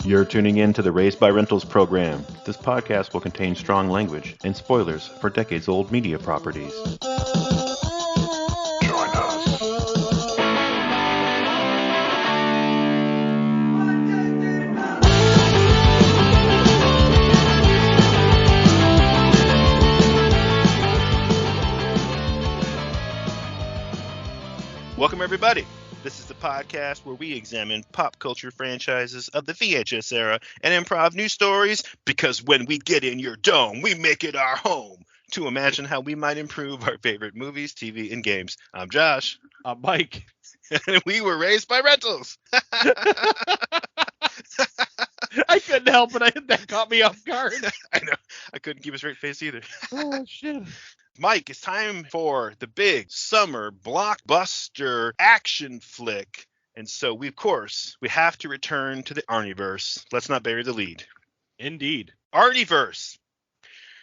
You're tuning in to the Raised by Rentals program. This podcast will contain strong language and spoilers for decades-old media properties. Join us. Welcome, everybody. This is the podcast where we examine pop culture franchises of the VHS era and improv news stories, because when we get in your dome, we make it our home to imagine how we might improve our favorite movies, TV, and games. I'm Josh. I'm Mike. And we were raised by rentals. I couldn't help it. That caught me off guard. I know. I couldn't keep a straight face either. Oh, shit. Mike, it's time for the big summer blockbuster action flick. And so we have to return to the Arnieverse. Let's not bury the lead. Indeed. Arnieverse.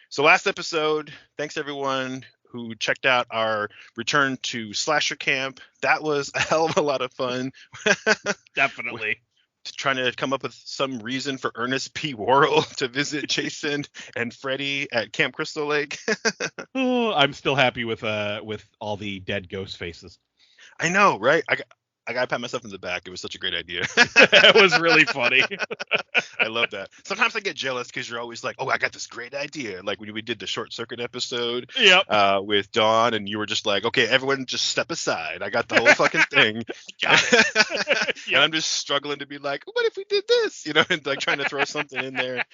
So last episode, thanks everyone who checked out our return to Slasher Camp. That was a hell of a lot of fun. Definitely. Trying to come up with some reason for Ernest P. Worrell to visit Jason and Freddy at Camp Crystal Lake. Oh, I'm still happy with all the dead ghost faces. I know, right? I gotta pat myself in the back. It was such a great idea. It was really funny. I love that. Sometimes I get jealous because you're always like, oh, I got this great idea. Like when we did the Short Circuit episode with Dawn, and you were just like, okay, everyone just step aside. I got the whole fucking thing. Got it. And I'm just struggling to be like, what if we did this? You know, and like trying to throw something in there.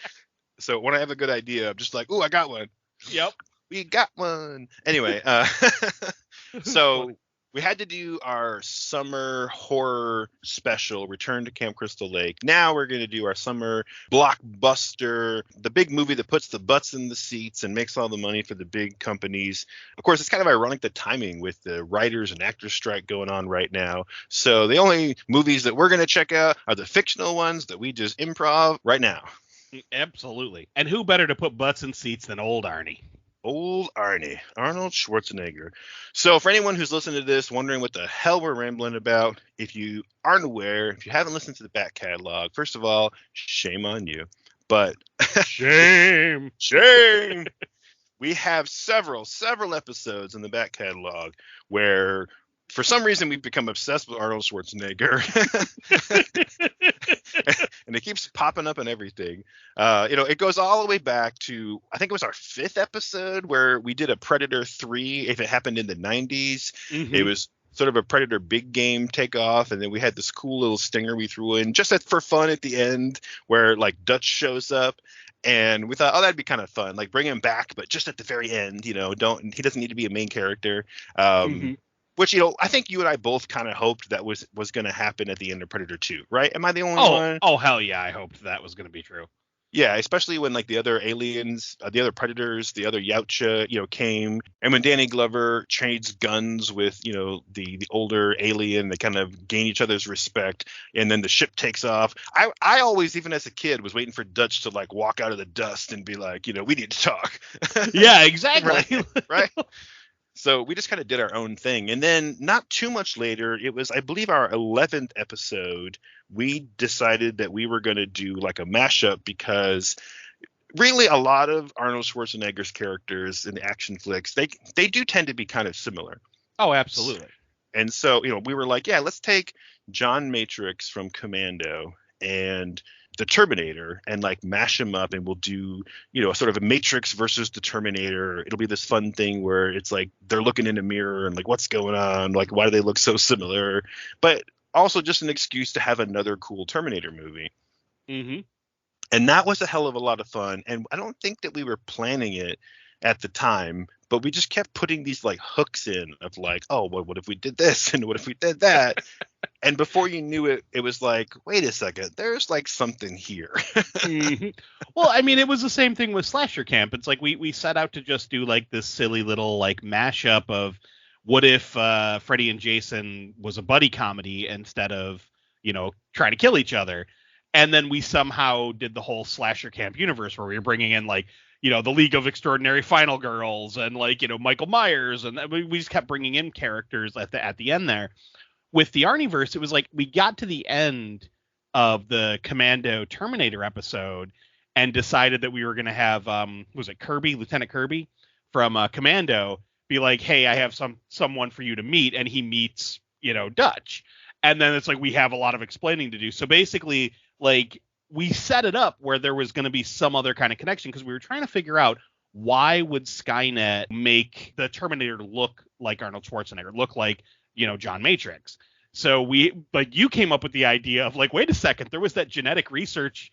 So when I have a good idea, I'm just like, oh, I got one. Yep. We got one. Anyway, so we had to do our summer horror special, Return to Camp Crystal Lake. Now we're going to do our summer blockbuster, the big movie that puts the butts in the seats and makes all the money for the big companies. Of course, it's kind of ironic, the timing with the writers and actors strike going on right now. So the only movies that we're going to check out are the fictional ones that we just improv right now. Absolutely. And who better to put butts in seats than old Arnie? Old Arnie, Arnold Schwarzenegger. So for anyone who's listening to this, wondering what the hell we're rambling about, if you aren't aware, if you haven't listened to the back catalog, first of all, shame on you. But shame. We have several episodes in the back catalog where for some reason we've become obsessed with Arnold Schwarzenegger. And it keeps popping up and everything. It goes all the way back to, I think it was our 5th episode where we did a Predator 3, if it happened in the 90s. Mm-hmm. It was sort of a Predator big game takeoff, and then we had this cool little stinger we threw in just for fun at the end where like Dutch shows up. And we thought, oh, that'd be kind of fun. Like bring him back, but just at the very end, he doesn't need to be a main character. Mm-hmm. Which, I think you and I both kind of hoped that was going to happen at the end of Predator 2, right? Am I the only one? Oh, hell yeah. I hoped that was going to be true. Yeah, especially when like the other aliens, the other Predators, the other Yautja, came. And when Danny Glover trades guns with, the older alien, they kind of gain each other's respect. And then the ship takes off. I always, even as a kid, was waiting for Dutch to like walk out of the dust and be like, we need to talk. Yeah, exactly. Right? So we just kind of did our own thing. And then not too much later, it was, I believe, our 11th episode, we decided that we were going to do like a mashup, because really a lot of Arnold Schwarzenegger's characters in action flicks, they do tend to be kind of similar. Oh, absolutely. And so, we were like, yeah, let's take John Matrix from Commando and the Terminator and like mash him up, and we'll do sort of a Matrix versus the Terminator. It'll be this fun thing where it's like they're looking in a mirror and like, what's going on, like why do they look so similar, but also just an excuse to have another cool Terminator movie. Mm-hmm. And that was a hell of a lot of fun, and I don't think that we were planning it at the time, but we just kept putting these like hooks in of like, oh, well, what if we did this and what if we did that? And before you knew it, it was like, wait a second, there's like something here. Mm-hmm. Well, I mean, it was the same thing with Slasher Camp. It's like we set out to just do like this silly little like mashup of what if Freddy and Jason was a buddy comedy instead of, trying to kill each other. And then we somehow did the whole Slasher Camp universe where we were bringing in like, the League of Extraordinary Final Girls and like, Michael Myers. And we just kept bringing in characters at the end there. With the Arnieverse, it was like we got to the end of the Commando Terminator episode and decided that we were going to have, was it Kirby, Lieutenant Kirby from Commando, be like, hey, I have someone for you to meet, and he meets, Dutch. And then it's like we have a lot of explaining to do. So basically, like, we set it up where there was going to be some other kind of connection because we were trying to figure out why would Skynet make the Terminator look like Arnold Schwarzenegger, look like, John Matrix. So you came up with the idea of like, wait a second, there was that genetic research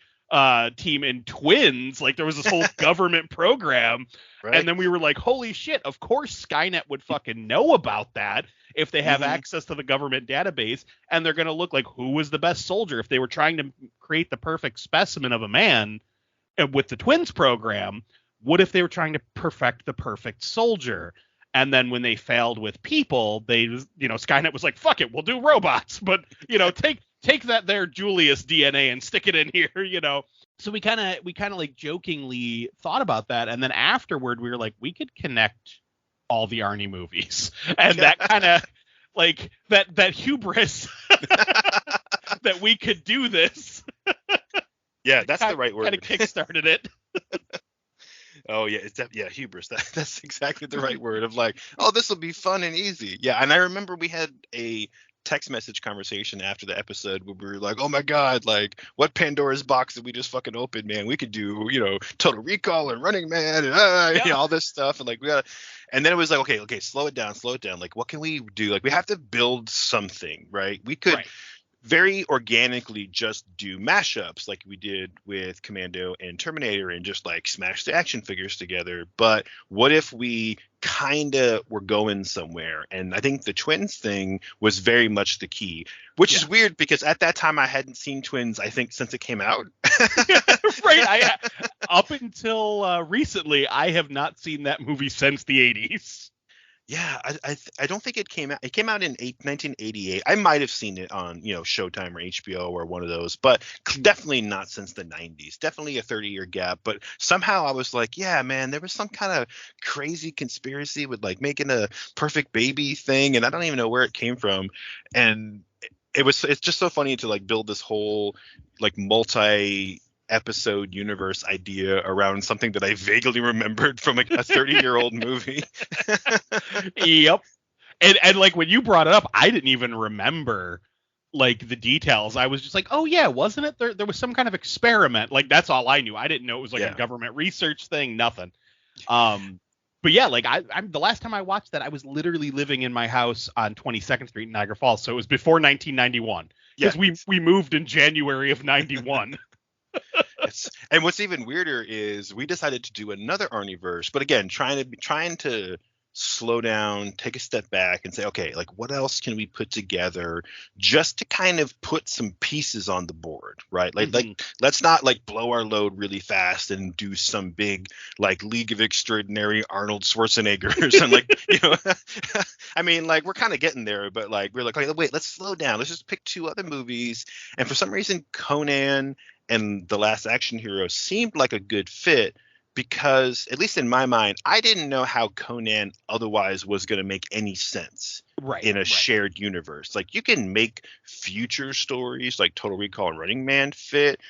team in Twins, like there was this whole government program, right? And then we were like, holy shit, of course Skynet would fucking know about that if they have access to the government database, and they're going to look like who was the best soldier. If they were trying to create the perfect specimen of a man with the Twins program, what if they were trying to perfect the perfect soldier? And then when they failed with people, Skynet was like, fuck it, we'll do robots, but take that there Julius DNA and stick it in here, So we kind of like jokingly thought about that, and then afterward we were like, we could connect all the Arnie movies, and that kind of like that hubris that we could do this. Yeah, that's the right word. Kind of kickstarted it. Oh yeah, hubris. That's exactly the right word of like, oh, this will be fun and easy. Yeah, and I remember we had a text message conversation after the episode where we were like, oh my god, like what Pandora's box did we just fucking open, man? We could do, Total Recall and Running Man and all this stuff, and like and then it was like, okay, slow it down. Like, what can we do? Like, we have to build something, right? We could very organically just do mashups like we did with Commando and Terminator and just like smash the action figures together. But what if we kind of were going somewhere? And I think the Twins thing was very much the key, which is weird because at that time I hadn't seen Twins, I think, since it came out. Right. Up until recently, I have not seen that movie since the 80s. Yeah, I don't think it came out. It came out in 1988. I might have seen it on, Showtime or HBO or one of those, but definitely not since the 90s. Definitely a 30-year gap. But somehow I was like, yeah, man, there was some kind of crazy conspiracy with like making a perfect baby thing, and I don't even know where it came from. And it's just so funny to like build this whole like multi-episode universe idea around something that I vaguely remembered from like a 30-year-old movie. Yep. And like when you brought it up, I didn't even remember like the details. I was just like, oh yeah, wasn't it there was some kind of experiment? Like that's all I knew. I didn't know it was like a government research thing, nothing. But yeah, like I'm the last time I watched that, I was literally living in my house on 22nd Street in Niagara Falls, so it was before 1991 because we moved in January of 91. And what's even weirder is we decided to do another Arnieverse, but again, trying to slow down, take a step back and say, okay, like what else can we put together just to kind of put some pieces on the board, right? Like let's not like blow our load really fast and do some big like League of Extraordinary Arnold Schwarzeneggers and like, I mean, like we're kind of getting there, but like we're like, wait, let's slow down. Let's just pick two other movies. And for some reason, Conan and The Last Action Hero seemed like a good fit because, at least in my mind, I didn't know how Conan otherwise was going to make any sense in a shared universe. Like, you can make future stories like Total Recall and Running Man fit,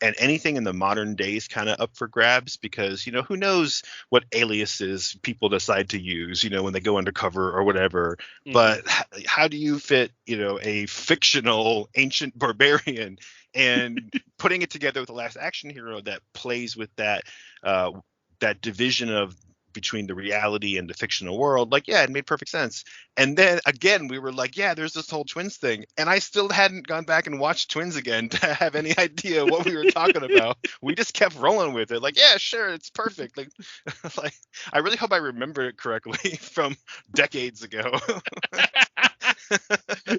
and anything in the modern day is kind of up for grabs because, who knows what aliases people decide to use, when they go undercover or whatever. But how do you fit, a fictional ancient barbarian and putting it together with The Last Action Hero that plays with that division of between the reality and the fictional world? Like, yeah, it made perfect sense. And then again, we were like, yeah, there's this whole Twins thing. And I still hadn't gone back and watched Twins again to have any idea what we were talking about. We just kept rolling with it. Like, yeah, sure, it's perfect. Like I really hope I remember it correctly from decades ago.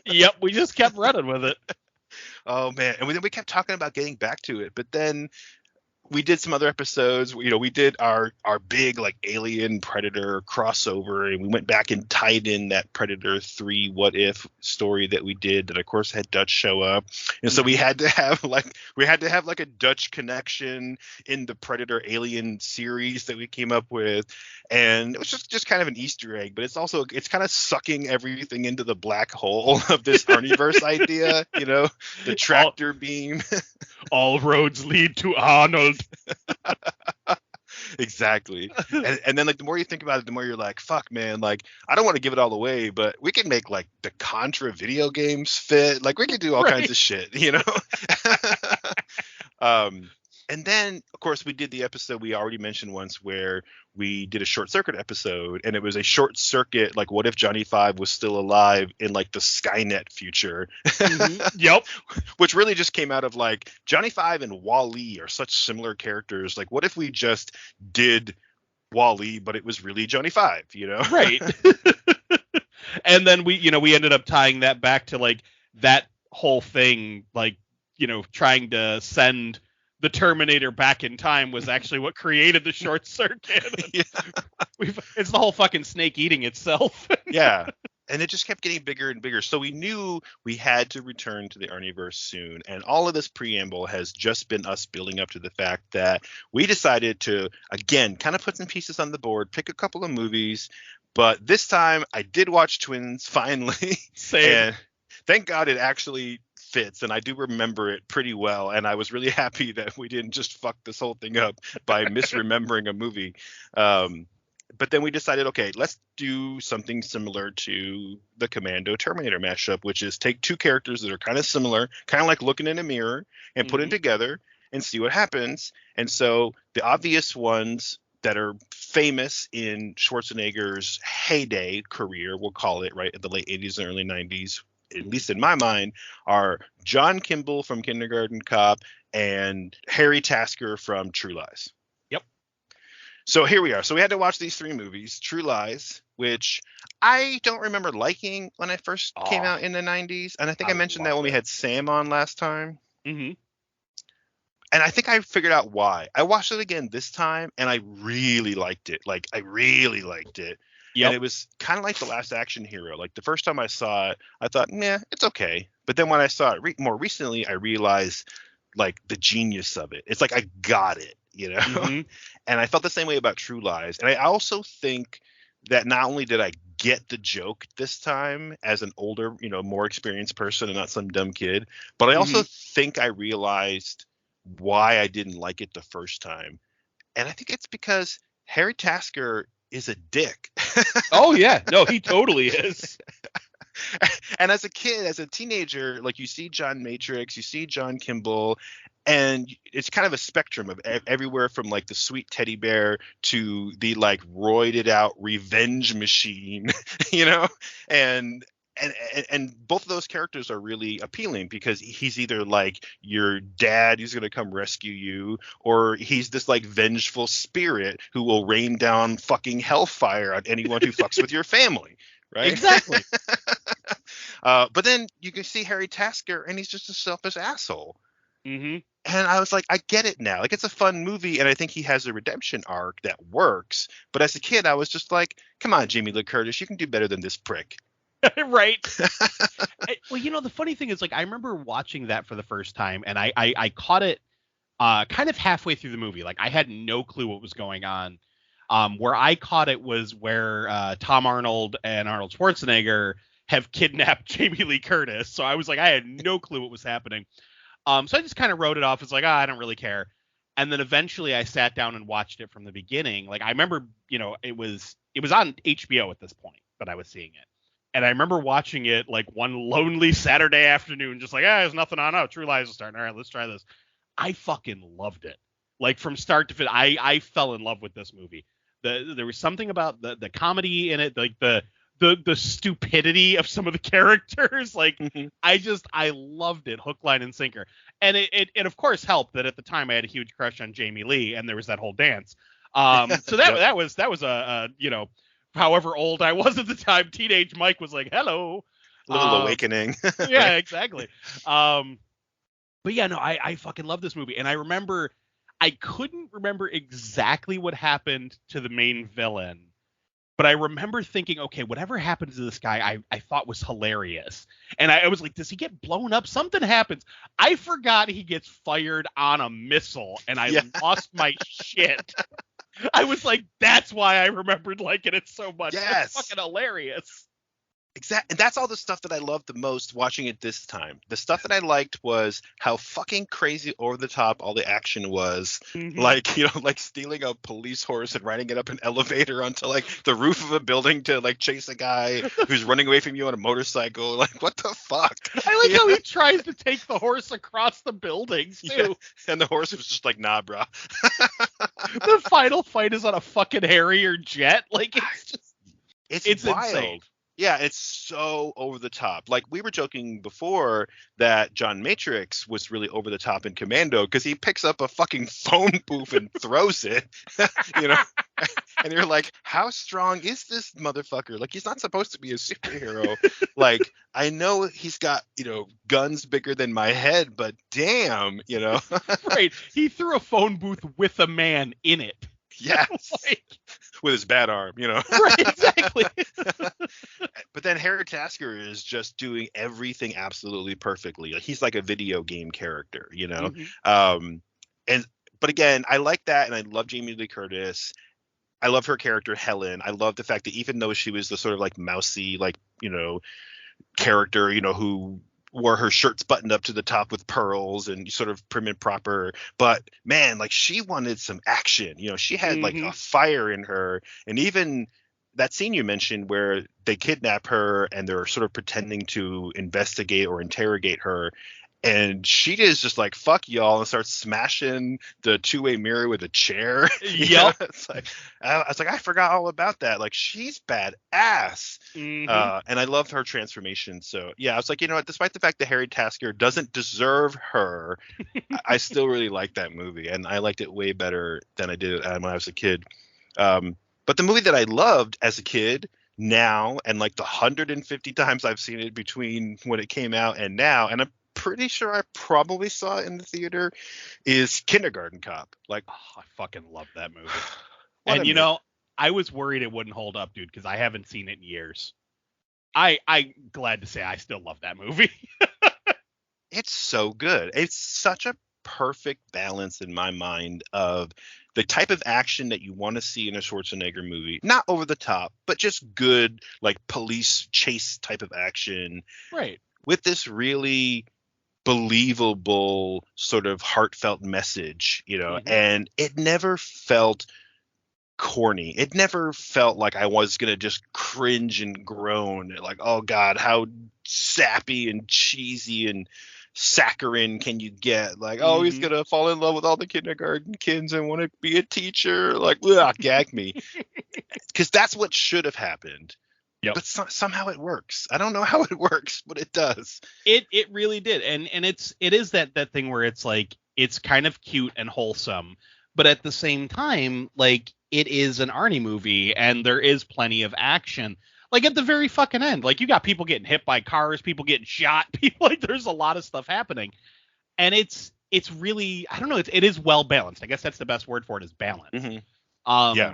Yep, we just kept running with it. Oh man, and then we kept talking about getting back to it, but then we did some other episodes. You know, we did our big like Alien Predator crossover, and we went back and tied in that Predator 3 What If story that we did. That of course had Dutch show up, and so we had to have like a Dutch connection in the Predator Alien series that we came up with, and it was just kind of an Easter egg. But it's kind of sucking everything into the black hole of this Arnieverse idea. You know, the tractor beam. All roads lead to Arnold. Exactly. And then like the more you think about it, the more you're like, fuck man, like I don't want to give it all away, but we can make like the Contra video games fit. Like we can do all kinds of shit, you know? And then of course we did the episode we already mentioned once where we did a short circuit episode, and it was a short circuit, like what if Johnny Five was still alive in like the Skynet future. Yep. Which really just came out of like Johnny Five and Wall-E are such similar characters. Like what if we just did Wall-E, but it was really Johnny Five, you know? Right. And then we ended up tying that back to like that whole thing, like, you know, trying to send the Terminator back in time was actually what created the short circuit. Yeah. It's the whole fucking snake eating itself. Yeah. And it just kept getting bigger and bigger. So we knew we had to return to the Arnieverse soon. And all of this preamble has just been us building up to the fact that we decided to, again, kind of put some pieces on the board, pick a couple of movies. But this time I did watch Twins finally. Same. And thank God it actually fits, and I do remember it pretty well, and I was really happy that we didn't just fuck this whole thing up by misremembering a movie. But then we decided, okay, let's do something similar to the Commando Terminator mashup, which is take two characters that are kind of similar, kind of like looking in a mirror, and put them together and see what happens. And so the obvious ones that are famous in Schwarzenegger's heyday career, we'll call it, right, at the late 80s and early 90s, at least in my mind, are John Kimble from Kindergarten Cop and Harry Tasker from True Lies. Yep. So here we are. So we had to watch these three movies. True Lies, which I don't remember liking when I first came out in the 90s. And I think I mentioned that when we had Sam on last time. Mm-hmm. And I think I figured out why. I watched it again this time, and I really liked it. Like, I really liked it. Yep. And it was kind of like The Last Action Hero. Like the first time I saw it, I thought, nah, it's okay. But then when I saw it more recently, I realized like the genius of it. It's like I got it, you know? Mm-hmm. And I felt the same way about True Lies. And I also think that not only did I get the joke this time as an older, you know, more experienced person and not some dumb kid, but I also think I realized why I didn't like it the first time. And I think it's because Harry Tasker is a dick. Oh yeah, no, he totally is. And as a kid, as a teenager, like you see John Matrix, you see John Kimble, and it's kind of a spectrum of everywhere from like the sweet teddy bear to the like roided out revenge machine, you know, and both of those characters are really appealing because he's either like your dad who's going to come rescue you, or he's this like vengeful spirit who will rain down fucking hellfire on anyone who fucks with your family. Right. Exactly. But then you can see Harry Tasker and he's just a selfish asshole. Mm-hmm. And I was like, I get it now. Like, it's a fun movie, and I think he has a redemption arc that works. But as a kid, I was just like, come on, Jamie Lee Curtis, you can do better than this prick. Right. Well, you know, the funny thing is, like, I remember watching that for the first time, and I caught it kind of halfway through the movie. Like, I had no clue what was going on. Where I caught it was where Tom Arnold and Arnold Schwarzenegger have kidnapped Jamie Lee Curtis. So I was like, I had no clue what was happening. So I just kind of wrote it off as like, I don't really care. And then eventually I sat down and watched it from the beginning. Like, I remember, you know, it was on HBO at this point that I was seeing it. And I remember watching it like one lonely Saturday afternoon, just like, there's nothing on. Oh, True Lies is starting. All right, let's try this. I fucking loved it. Like, from start to finish, I fell in love with this movie. There was something about the comedy in it, like the stupidity of some of the characters. Like, I loved it, hook, line, and sinker. And it of course helped that at the time I had a huge crush on Jamie Lee, and there was that whole dance. So that was a you know, however old I was at the time, teenage Mike was like, hello. A little awakening. Yeah, exactly. But yeah, no, I fucking love this movie. And I remember I couldn't remember exactly what happened to the main villain, but I remember thinking, okay, whatever happened to this guy, I thought was hilarious. And I was like, does he get blown up? Something happens. I forgot he gets fired on a missile, and I lost my shit. I was like, that's why I remembered liking it so much. Yes. It's fucking hilarious. Exactly. And that's all the stuff that I loved the most watching it this time. The stuff that I liked was how fucking crazy over the top all the action was. Mm-hmm. Like, like stealing a police horse and riding it up an elevator onto like the roof of a building to like chase a guy who's running away from you on a motorcycle. Like, what the fuck? I like how he tries to take the horse across the buildings too. Yeah. And the horse was just like, nah, bro. The final fight is on a fucking Harrier jet. Like, it's wild. insane. Yeah, it's so over the top. Like, we were joking before that John Matrix was really over the top in Commando because he picks up a fucking phone booth and throws it, and you're like, how strong is this motherfucker? Like, he's not supposed to be a superhero. Like, I know he's got, guns bigger than my head, but damn, Right. He threw a phone booth with a man in it. Yes. With his bad arm, Right, exactly. But then Harry Tasker is just doing everything absolutely perfectly. Like, he's like a video game character, Mm-hmm. But again, I like that, and I love Jamie Lee Curtis. I love her character Helen. I love the fact that even though she was the sort of like mousy, like, character, who wore her shirts buttoned up to the top with pearls and sort of prim and proper, but man, like, she wanted some action. She had like a fire in her. And even that scene you mentioned where they kidnap her and they're sort of pretending to investigate or interrogate her, and she is just like, fuck y'all, and starts smashing the two-way mirror with a chair. Yep. It's like, I was like, I forgot all about that. Like, she's badass. Mm-hmm. And I loved her transformation. So yeah, I was like, despite the fact that Harry Tasker doesn't deserve her, I still really like that movie, and I liked it way better than I did when I was a kid. But the movie that I loved as a kid now, and like the 150 times I've seen it between when it came out and now, and I'm pretty sure I probably saw it in the theater, is Kindergarten Cop. Like, I fucking love that movie. And I was worried it wouldn't hold up, dude, because I haven't seen it in years. I'm glad to say I still love that movie. It's so good. It's such a perfect balance in my mind of the type of action that you want to see in a Schwarzenegger movie. Not over the top, but just good, like, police chase type of action. Right. With this really believable sort of heartfelt message, and it never felt corny. It never felt like I was going to just cringe and groan like, oh God, how sappy and cheesy and saccharine can you get? Like, oh, he's going to fall in love with all the kindergarten kids and want to be a teacher. Like, ugh, gag me. Because that's what should have happened. Yep. But somehow it works. I don't know how it works, but it does. It really did. And it is that thing where it's like, it's kind of cute and wholesome, but at the same time, like, it is an Arnie movie and there is plenty of action. Like, at the very fucking end, like, you got people getting hit by cars, people getting shot, people, like, there's a lot of stuff happening. And it's really, I don't know, it is well balanced. I guess that's the best word for it, is balance. Mm-hmm. Yeah.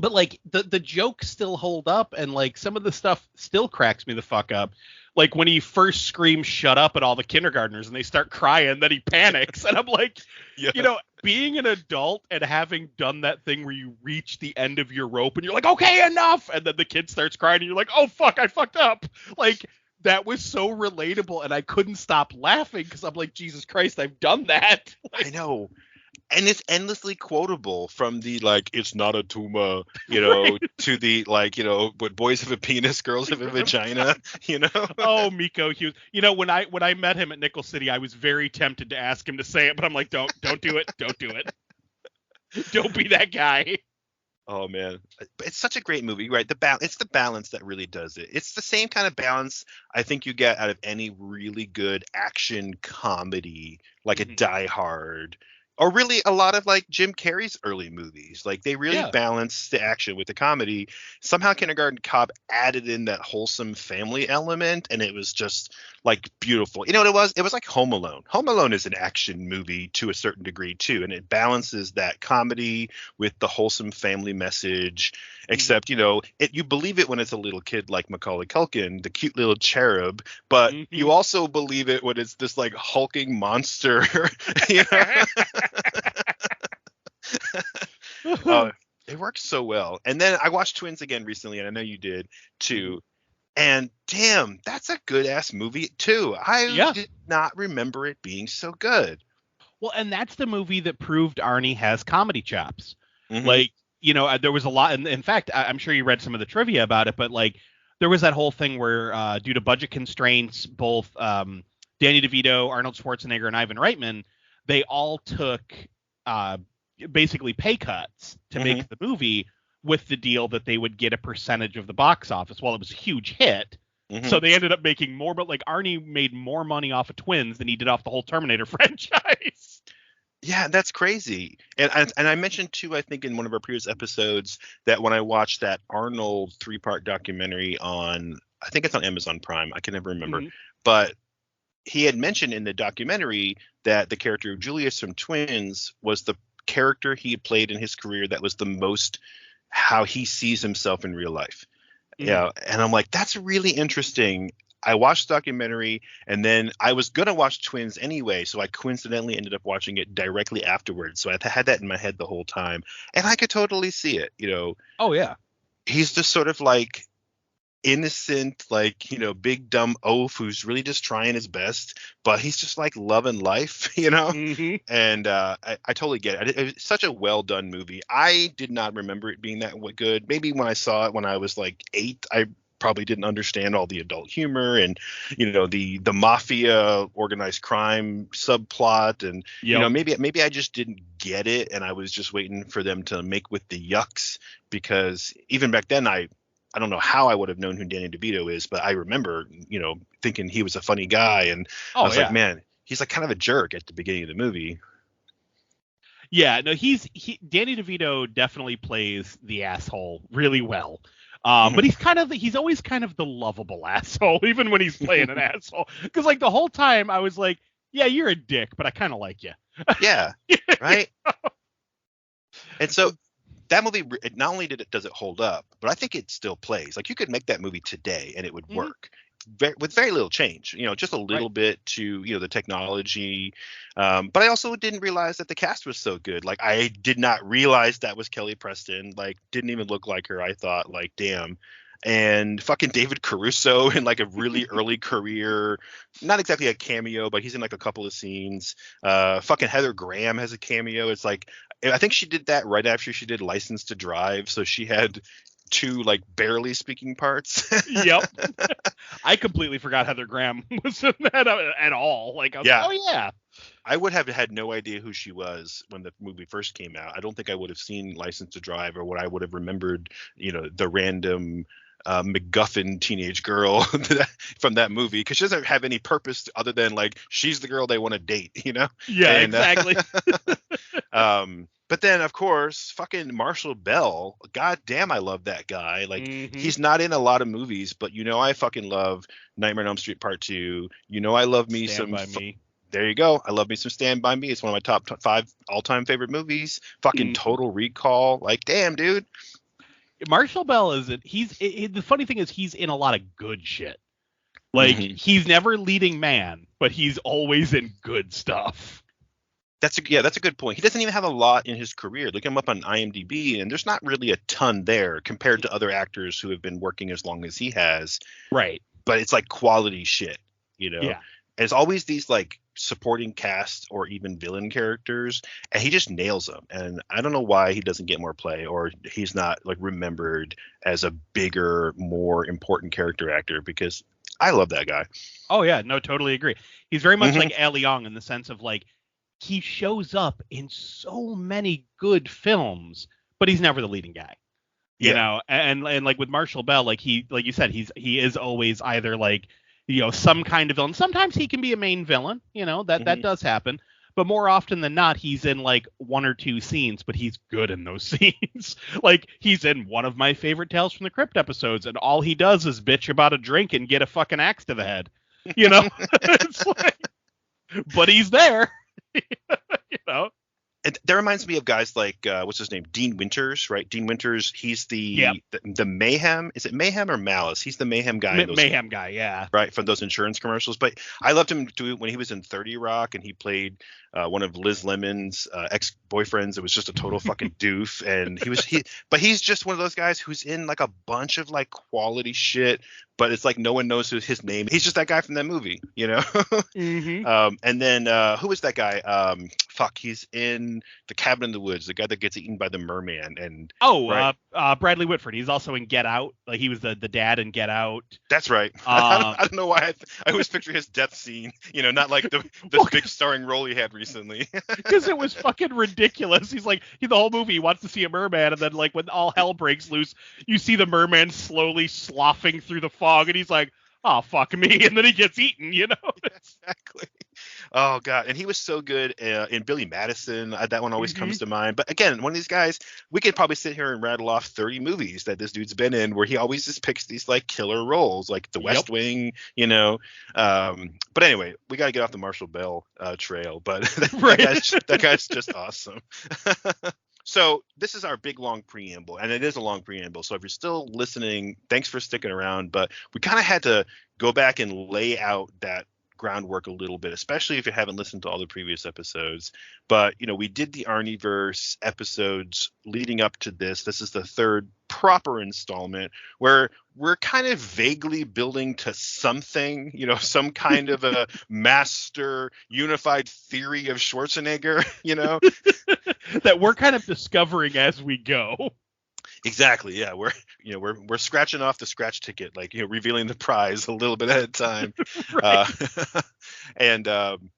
But like the jokes still hold up, and like some of the stuff still cracks me the fuck up. Like when he first screams "shut up" at all the kindergartners and they start crying, then he panics, and I'm like, being an adult and having done that thing where you reach the end of your rope and you're like, okay, enough, and then the kid starts crying and you're like, oh fuck, I fucked up. Like, that was so relatable, and I couldn't stop laughing because I'm like, Jesus Christ, I've done that. Like, I know. And it's endlessly quotable, from the, like, it's not a tumor, Right. to the, like, what, boys have a penis, girls have a vagina, Oh, Miko Hughes. When I met him at Nickel City, I was very tempted to ask him to say it, but I'm like, don't do it. Don't do it. Don't be that guy. Oh man, it's such a great movie, right? It's the balance that really does it. It's the same kind of balance I think you get out of any really good action comedy, like a Die Hard or really a lot of like Jim Carrey's early movies. Like they really Yeah. balanced the action with the comedy. Somehow Kindergarten Cop added in that wholesome family element, and it was just like beautiful. You know what it was? It was like Home Alone. Home Alone is an action movie to a certain degree too, and it balances that comedy with the wholesome family message. Except, you know, you believe it when it's a little kid like Macaulay Culkin, the cute little cherub, but you also believe it when it's this like hulking monster. You know? It works so well. And then I watched Twins again recently, and I know you did too. And damn, that's a good ass movie too. I did not remember it being so good. Well, and that's the movie that proved Arnie has comedy chops. Like, you know, there was a lot. And in fact, I'm sure you read some of the trivia about it, but like there was that whole thing where due to budget constraints, both Danny DeVito, Arnold Schwarzenegger, and Ivan Reitman, they all took basically pay cuts to make the movie with the deal that they would get a percentage of the box office. Well, it was a huge hit. So they ended up making more, but like Arnie made more money off of Twins than he did off the whole Terminator franchise. Yeah, that's crazy. And I mentioned too, I think in one of our previous episodes, that when I watched that Arnold 3-part documentary on, I think it's on Amazon Prime, I can never remember, but he had mentioned in the documentary that the character of Julius from Twins was the character he had played in his career that was the most how he sees himself in real life. Yeah, and I'm like, that's really interesting. I watched the documentary, and then I was going to watch Twins anyway, so I coincidentally ended up watching it directly afterwards. So I had that in my head the whole time, and I could totally see it, you know. Oh, yeah. He's just sort of like innocent, like, you know, big dumb oaf who's really just trying his best, but he's just like loving life, you know. And I totally get it. It's such a well done movie. I did not remember it being that good. Maybe when I saw it when I was like 8, I probably didn't understand all the adult humor and, you know, the mafia organized crime subplot, and you know, maybe I just didn't get it, and I was just waiting for them to make with the yucks, because even back then I don't know how I would have known who Danny DeVito is, but I remember, you know, thinking he was a funny guy, and I was like, man, he's like kind of a jerk at the beginning of the movie. Yeah, no, Danny DeVito definitely plays the asshole really well. But he's always kind of the lovable asshole, even when he's playing an asshole. Because like the whole time I was like, yeah, you're a dick, but I kind of like you. Yeah, right. And so that movie, not only does it hold up, but I think it still plays. Like you could make that movie today and it would work. With very little change, you know, just a little bit to, you know, the technology. But I also didn't realize that the cast was so good. Like I did not realize that was Kelly Preston. Like didn't even look like her. I thought like, damn. And fucking David Caruso in like a really early career, not exactly a cameo, but he's in like a couple of scenes. Fucking Heather Graham has a cameo. It's like, I think she did that right after she did License to Drive. So she had 2 like barely speaking parts. Yep. I completely forgot Heather Graham was in that at all. Like, I was like, oh yeah. I would have had no idea who she was when the movie first came out. I don't think I would have seen License to Drive, or what I would have remembered, you know, the random MacGuffin teenage girl from that movie, because she doesn't have any purpose other than like she's the girl they want to date, you know? Yeah, and, exactly. But then, of course, fucking Marshall Bell. God damn, I love that guy. Like, he's not in a lot of movies, but you know I fucking love Nightmare on Elm Street Part 2. You know I love me Stand By Me. There you go. I love me some Stand By Me. It's one of my top 5 all-time favorite movies. Fucking Total Recall. Like, damn, dude. Marshall Bell the funny thing is he's in a lot of good shit. Like, he's never leading man, but he's always in good stuff. That's a good point. He doesn't even have a lot in his career. Look him up on IMDb, and there's not really a ton there compared to other actors who have been working as long as he has. Right. But it's like quality shit, you know? Yeah. And it's always these like supporting cast or even villain characters, and he just nails them. And I don't know why he doesn't get more play, or he's not like remembered as a bigger, more important character actor, because I love that guy. Oh yeah, no, totally agree. He's very much like Ali Young in the sense of like, he shows up in so many good films, but he's never the leading guy, you know? And like with Marshall Bell, like like you said, he is always either like, you know, some kind of villain. Sometimes he can be a main villain, you know, that does happen. but more often than not, he's in like one or two scenes, but he's good in those scenes. Like, he's in one of my favorite Tales from the Crypt episodes, and all he does is bitch about a drink and get a fucking axe to the head. You know? It's like, but he's there. You know? And that reminds me of guys like what's his name, Dean Winters, right? Dean Winters, he's the Mayhem. Is it Mayhem or Malice? He's the Mayhem guy. Mayhem guy, yeah. Right, from those insurance commercials. But I loved him do it when he was in 30 Rock, and he played one of Liz Lemon's ex-boyfriends. It was just a total fucking doof, and but he's just one of those guys who's in like a bunch of like quality shit, but it's like no one knows his name. He's just that guy from that movie, you know. Mm-hmm. And then who is that guy? He's in The Cabin in the Woods, the guy that gets eaten by the merman. And Bradley Whitford. He's also in Get Out. Like, he was the dad in Get Out. That's right. I don't know why I always picture his death scene, you know, not like the big starring role he had recently. Because it was fucking ridiculous. He's like, the whole movie he wants to see a merman, and then like when all hell breaks loose, you see the merman slowly sloughing through the fog, and he's like, oh, fuck me, and then he gets eaten, you know? Exactly. Oh, God. And he was so good in Billy Madison. That one always comes to mind. But again, one of these guys, we could probably sit here and rattle off 30 movies that this dude's been in where he always just picks these like killer roles, like The West Wing, you know. But anyway, we got to get off the Marshall Bell trail. But that guy's just awesome. So this is our big, long preamble, and it is a long preamble. So if you're still listening, thanks for sticking around. But we kind of had to go back and lay out that groundwork a little bit, especially if you haven't listened to all the previous episodes. But, you know, we did the Arnieverse episodes leading up to this. This is the third proper installment where we're kind of vaguely building to something, you know, some kind of a master unified theory of Schwarzenegger, you know, that we're kind of discovering as we go. Exactly. Yeah, we're scratching off the scratch ticket, like, you know, revealing the prize a little bit at a time.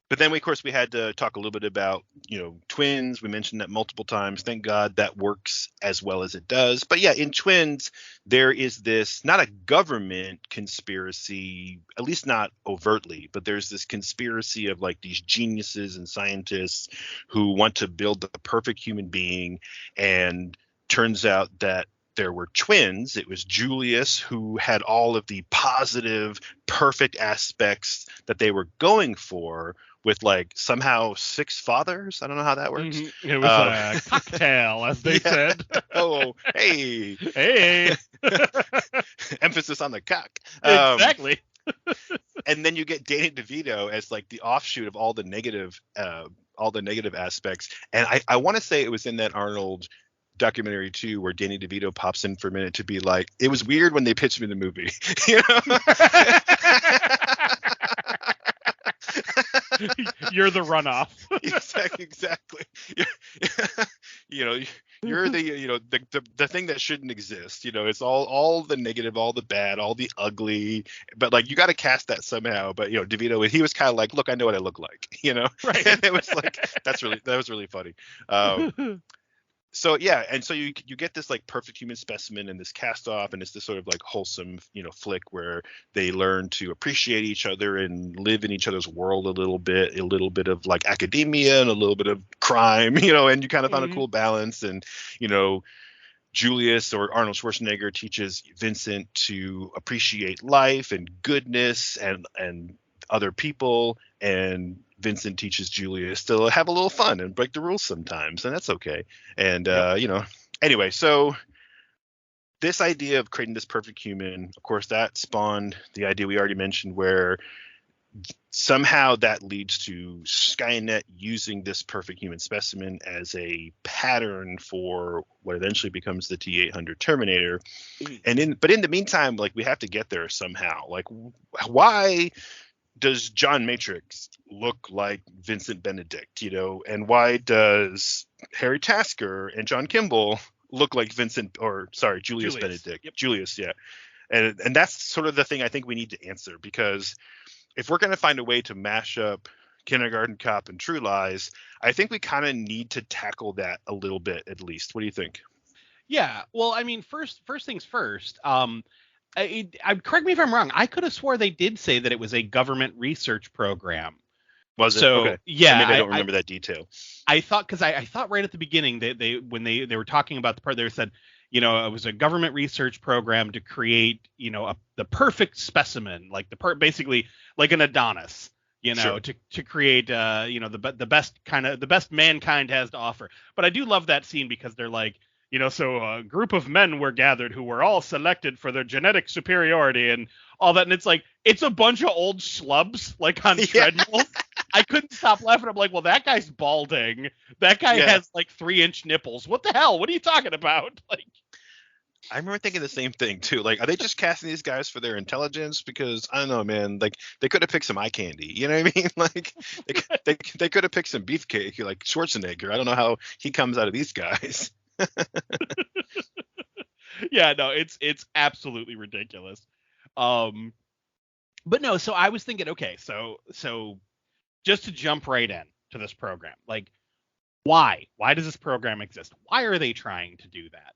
But then of course we had to talk a little bit about, you know, Twins. We mentioned that multiple times. Thank God that works as well as it does. But yeah, in Twins there is this, not a government conspiracy, at least not overtly, but there's this conspiracy of like these geniuses and scientists who want to build the perfect human being, and turns out that there were twins. It was Julius who had all of the positive, perfect aspects that they were going for, with like somehow 6 fathers. I don't know how that works. Mm-hmm. It was a cocktail, as they said. Oh, hey. Hey. Emphasis on the cock. Exactly. And then you get Danny DeVito as like the offshoot of all the negative aspects. And I want to say it was in that Arnold documentary too, where Danny DeVito pops in for a minute to be like, it was weird when they pitched me the movie, you know. You're the runoff. Exactly. You know, you're the, you know, the thing that shouldn't exist. You know, it's all the negative, all the bad, all the ugly. But like, you got to cast that somehow. But, you know, DeVito, he was kind of like, look, I know what I look like. You know, right? And it was like, that was really funny. So yeah, and so you get this like perfect human specimen and this cast off, and it's this sort of like wholesome, you know, flick where they learn to appreciate each other and live in each other's world a little bit of like academia and a little bit of crime, you know, and you kind of found a cool balance. And, you know, Julius, or Arnold Schwarzenegger, teaches Vincent to appreciate life and goodness and other people, and Vincent teaches Julius to have a little fun and break the rules sometimes, and that's okay. And you know, anyway, so this idea of creating this perfect human, of course, that spawned the idea we already mentioned, where somehow that leads to Skynet using this perfect human specimen as a pattern for what eventually becomes the T-800 Terminator. But in the meantime, like, we have to get there somehow. Like, why does John Matrix look like Vincent Benedict, you know, and why does Harry Tasker and John Kimble look like Julius Benedict? Yep. Julius, yeah. And that's sort of the thing I think we need to answer, because if we're going to find a way to mash up Kindergarten Cop and True Lies, I think we kind of need to tackle that a little bit, at least. What do you think? Yeah, well, I mean, first things first. Correct me if I'm wrong. I could have swore they did say that it was a government research program. Was it? So Okay. yeah, Maybe I don't remember that detail. I thought, because I thought right at the beginning they when they were talking about the part, they said, it was a government research program to create, the perfect specimen, like basically like an Adonis, Sure. to create, the best mankind has to offer. But I do love that scene because they're like, so a group of men were gathered who were all selected for their genetic superiority and all that. And it's like, it's a bunch of old schlubs like on treadmills. I couldn't stop laughing. I'm like, well, that guy's balding. That guy has like 3-inch nipples. What the hell? What are you talking about? Like, I remember thinking the same thing too. Like, are they just casting these guys for their intelligence? Because I don't know, man. Like, they could have picked some eye candy. You know what I mean? Like, they could have picked some beefcake, like Schwarzenegger. I don't know how he comes out of these guys. Yeah, no, it's absolutely ridiculous. But no, so I was thinking, okay, so just to jump right in to this program, like, why does this program exist? Why are they trying to do that?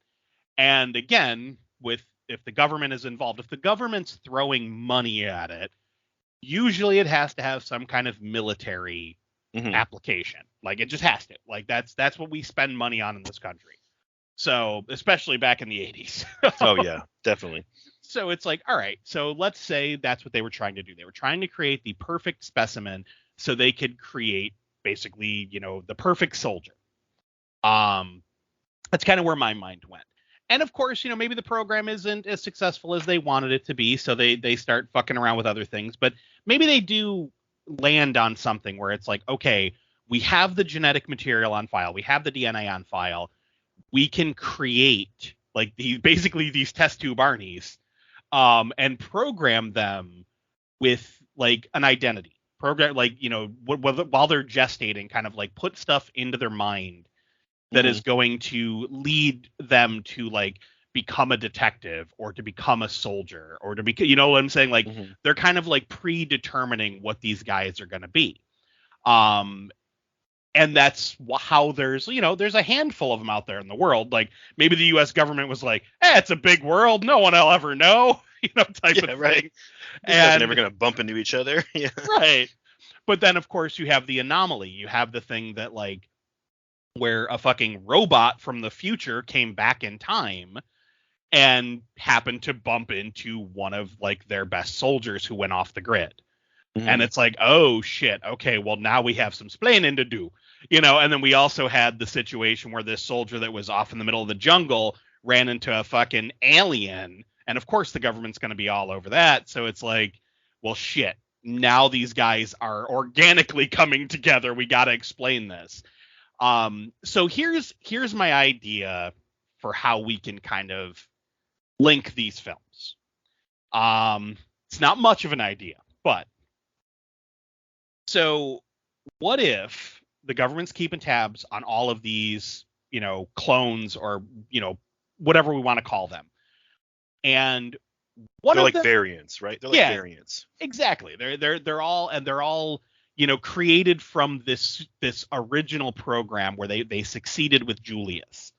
And again, if the government is involved, if the government's throwing money at it, usually it has to have some kind of military application. Like, it just has to. Like, that's what we spend money on in this country. So, especially back in the 80s. Oh yeah, definitely. So it's like, all right, so let's say that's what they were trying to do. They were trying to create the perfect specimen so they could create basically, the perfect soldier. That's kind of where my mind went. And of course, maybe the program isn't as successful as they wanted it to be, so they start fucking around with other things. But maybe they do land on something where it's like, okay, we have the genetic material on file, we have the DNA on file, we can create like basically these test tube Arnies, and program them with like an identity. Program, like, while they're gestating, kind of like put stuff into their mind that is going to lead them to like become a detective or to become a soldier or to be, you know what I'm saying? Like, they're kind of like predetermining what these guys are going to be. And that's how there's a handful of them out there in the world. Like, maybe the U.S. government was like, it's a big world, no one will ever know, type of right. thing. These guys are never going to bump into each other. Yeah. Right. But then, of course, you have the anomaly. You have the thing that, like, where a fucking robot from the future came back in time and happened to bump into one of like their best soldiers who went off the grid. And it's like, oh shit, okay, well now we have some splaining to do, and then we also had the situation where this soldier that was off in the middle of the jungle ran into a fucking alien, and of course the government's going to be all over that. So it's like, well, shit, now these guys are organically coming together, we got to explain this. So here's my idea for how we can kind of link these films. It's not much of an idea, but so what if the government's keeping tabs on all of these, clones or, whatever we want to call them. And they're like variants, right? They're like variants. Exactly. They're all created from this original program where they succeeded with Julius.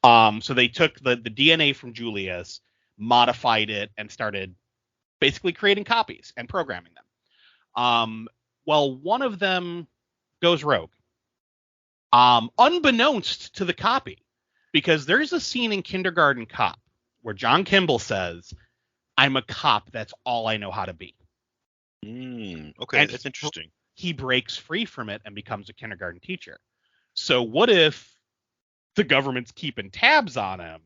So they took the DNA from Julius, modified it, and started basically creating copies and programming them. Well, one of them goes rogue, unbeknownst to the copy, because there's a scene in Kindergarten Cop where John Kimble says, "I'm a cop. That's all I know how to be." Okay, and that's interesting. He breaks free from it and becomes a kindergarten teacher. So what if the government's keeping tabs on him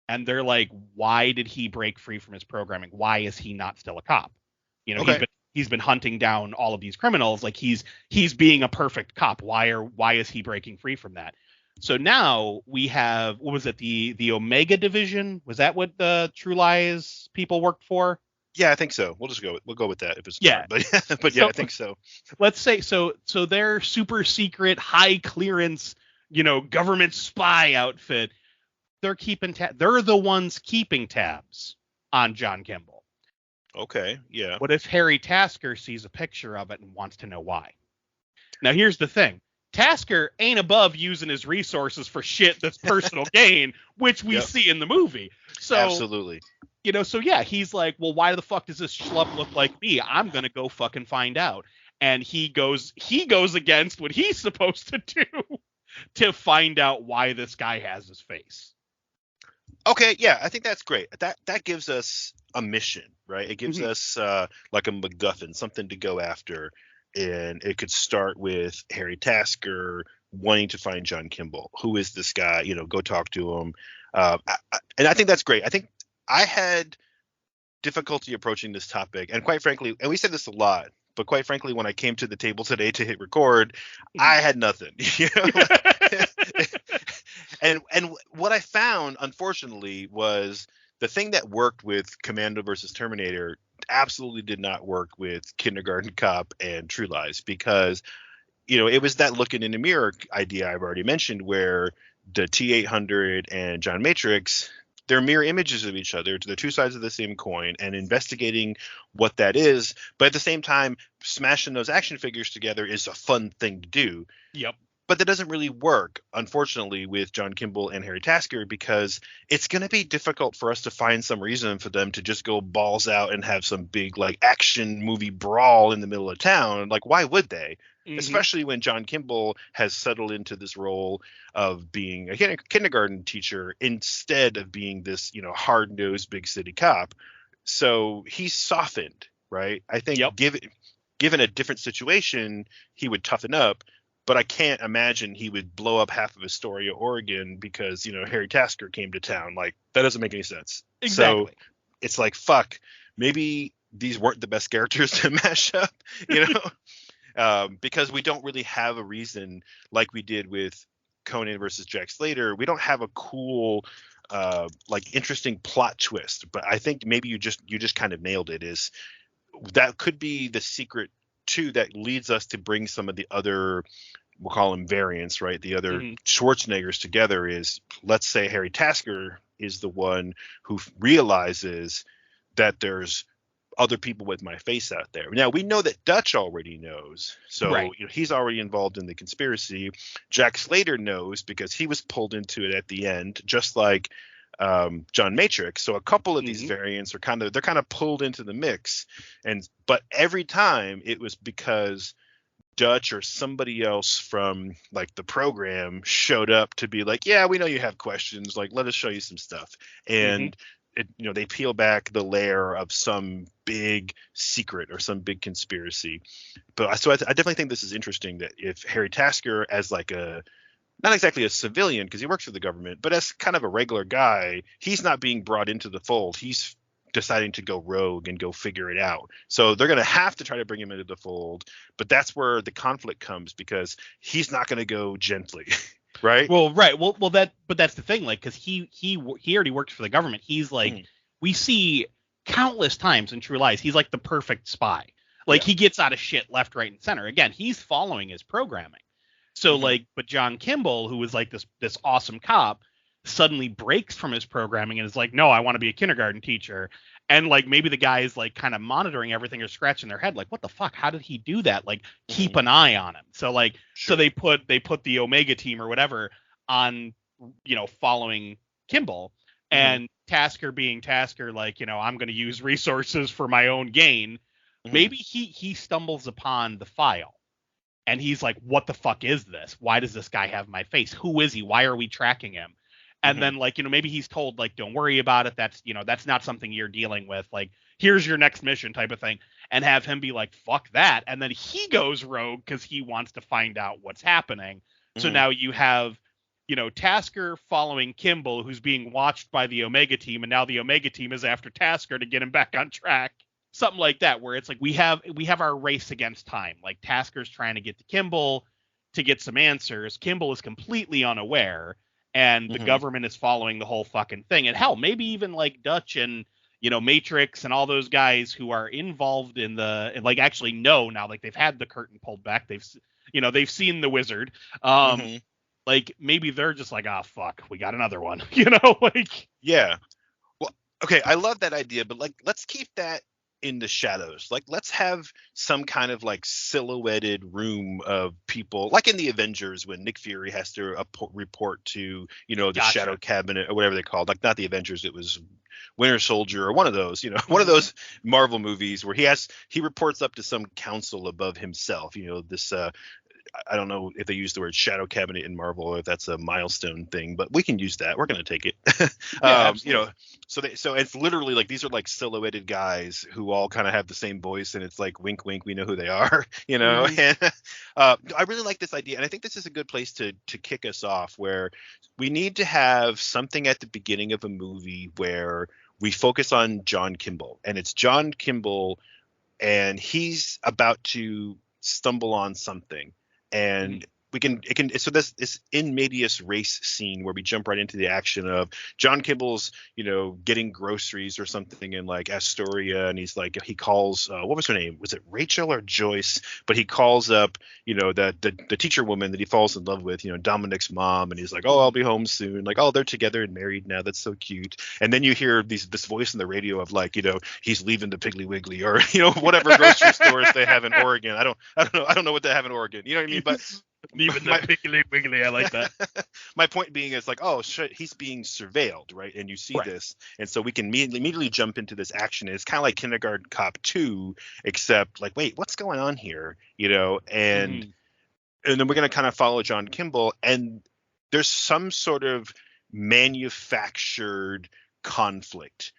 and they're like, why did he break free from his programming? Why is he not still a cop? He's been hunting down all of these criminals. Like, he's being a perfect cop. Why is he breaking free from that? So now we have, what was it? The Omega Division? Was that what the True Lies people worked for? Yeah, I think so. We'll go with that if it's smart. But yeah, I think so. Let's say so their super secret, high clearance, government spy outfit, they're the ones keeping tabs on John Kimble. Okay, yeah. What if Harry Tasker sees a picture of it and wants to know why? Now here's the thing. Tasker ain't above using his resources for shit that's personal gain, which we see in the movie. So absolutely. So yeah, he's like, well, why the fuck does this schlub look like me? I'm gonna go fucking find out. And he goes against what he's supposed to do to find out why this guy has his face. Okay, yeah, I think that's great. That gives us a mission, right? It gives us like a MacGuffin, something to go after, and it could start with Harry Tasker wanting to find John Kimble. Who is this guy? Go talk to him. And I think that's great. I think I had difficulty approaching this topic, and quite frankly, and we said this a lot, but quite frankly, when I came to the table today to hit record, I had nothing. And what I found, unfortunately, was the thing that worked with Commando versus Terminator absolutely did not work with Kindergarten Cop and True Lies, because it was that looking in the mirror idea I've already mentioned, where the T-800 and John Matrix, they're mirror images of each other. They're two sides of the same coin, and investigating what that is. But at the same time, smashing those action figures together is a fun thing to do. Yep. But that doesn't really work, unfortunately, with John Kimble and Harry Tasker, because it's going to be difficult for us to find some reason for them to just go balls out and have some big like action movie brawl in the middle of town. Like, why would they? Especially when John Kimble has settled into this role of being a kindergarten teacher instead of being this, hard-nosed big city cop. So he's softened, right? I think given a different situation, he would toughen up. But I can't imagine he would blow up half of Astoria, Oregon, because, Harry Tasker came to town. Like, that doesn't make any sense. Exactly. So it's like, fuck, maybe these weren't the best characters to mash up, because we don't really have a reason, like we did with Conan versus Jack Slater. We don't have a cool, interesting plot twist. But I think maybe you just kind of nailed it. Is that could be the secret too that leads us to bring some of the other, we'll call them variants, right? The other Schwarzeneggers together. Is, let's say Harry Tasker is the one who realizes that there's other people with my face out there. Now we know that Dutch already knows, so he's already involved in the conspiracy. Jack Slater knows because he was pulled into it at the end, just like John Matrix. So a couple of these variants are kind of pulled into the mix, but every time it was because Dutch or somebody else from like the program showed up to be like, yeah, we know you have questions, like let us show you some stuff, and they peel back the layer of some big secret or some big conspiracy. But so I definitely think this is interesting, that if Harry Tasker, as like not exactly a civilian because he works for the government, but as kind of a regular guy, he's not being brought into the fold. He's deciding to go rogue and go figure it out. So they're going to have to try to bring him into the fold. But that's where the conflict comes, because he's not going to go gently. Right. Well, right. Well, but that's the thing. Like, because he already works for the government. He's like, we see countless times in True Lies, he's like the perfect spy. Like, he gets out of shit left, right, and center. Again, he's following his programming. So but John Kimble, who was like this awesome cop, suddenly breaks from his programming and is like, no, I want to be a kindergarten teacher. And like, maybe the guy is like kind of monitoring everything or scratching their head. Like, what the fuck? How did he do that? Like, keep an eye on him. So like, so they put the Omega team or whatever on, following Kimble, and Tasker being Tasker, like, I'm going to use resources for my own gain. Maybe he stumbles upon the file. And he's like, what the fuck is this? Why does this guy have my face? Who is he? Why are we tracking him? And then, like, maybe he's told, like, don't worry about it. That's, that's not something you're dealing with. Like, here's your next mission type of thing. And have him be like, fuck that. And then he goes rogue because he wants to find out what's happening. So now you have, Tasker following Kimble, who's being watched by the Omega team. And now the Omega team is after Tasker to get him back on track. Something like that, where it's like we have our race against time. Like, Tasker's trying to get to Kimble to get some answers. Kimble is completely unaware, and the government is following the whole fucking thing. And hell, maybe even like Dutch and Matrix and all those guys who are involved in like actually know now, like they've had the curtain pulled back. They've seen the wizard. Like, maybe they're just like, ah, fuck, we got another one. Like, yeah. Well, okay, I love that idea, but like, let's keep that in the shadows. Like, let's have some kind of like silhouetted room of people, like in the Avengers when Nick Fury has to report to, the Shadow Cabinet or whatever they called. Like, not the Avengers, it was Winter Soldier or one of those, one of those Marvel movies where he reports up to some council above himself. This I don't know if they use the word Shadow Cabinet in Marvel or if that's a milestone thing, but we can use that. We're going to take it. So it's literally like these are like silhouetted guys who all kind of have the same voice, and it's like wink, wink, we know who they are, And I really like this idea, and I think this is a good place to kick us off, where we need to have something at the beginning of a movie where we focus on John Kimble, and it's John Kimble, and he's about to stumble on something. And so this in medias race scene where we jump right into the action of John Kimble's, getting groceries or something in like Astoria, and he's like, he calls, what was her name? Was it Rachel or Joyce? But he calls up, the teacher woman that he falls in love with, Dominic's mom, and he's like, oh, I'll be home soon. Like, oh, they're together and married now. That's so cute. And then you hear this voice in the radio of like, he's leaving the Piggly Wiggly or whatever grocery stores they have in Oregon. I don't know what they have in Oregon. You know what I mean? But even the Piggly Wiggly, I like that. My point being is like, oh shit, he's being surveilled, right? And you see this, and so we can immediately jump into this action. It's kind of like Kindergarten Cop 2, except like, wait, what's going on here? And then we're gonna kind of follow John Kimble, and there's some sort of manufactured conflict.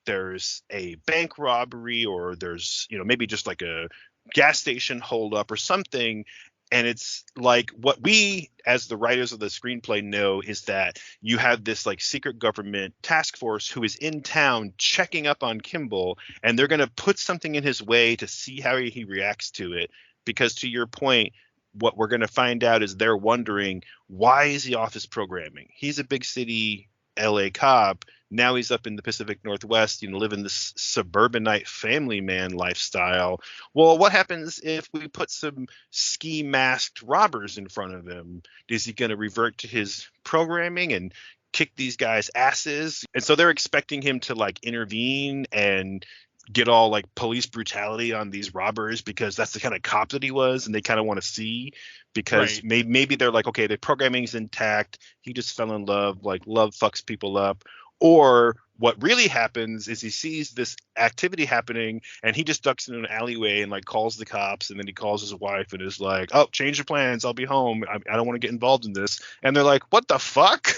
There's a bank robbery, or there's maybe just like a gas station holdup or something. And it's like what we, as the writers of the screenplay, know is that you have this like secret government task force who is in town checking up on Kimble, and they're going to put something in his way to see how he reacts to it. Because to your point, what we're going to find out is they're wondering, why is he off his programming? He's a big city LA cop. Now he's up in the Pacific Northwest, living this suburbanite family man lifestyle. Well, what happens if we put some ski masked robbers in front of him? Is he going to revert to his programming and kick these guys' asses? And so they're expecting him to like intervene and get all like police brutality on these robbers, because that's the kind of cop that he was, and they kind of want to see, because maybe they're like, okay, the programming's intact, he just fell in love, like love fucks people up. Or what really happens is he sees this activity happening, and he just ducks in an alleyway and like calls the cops, and then he calls his wife and is like, oh, change your plans, I'll be home, I don't want to get involved in this. And they're like, what the fuck?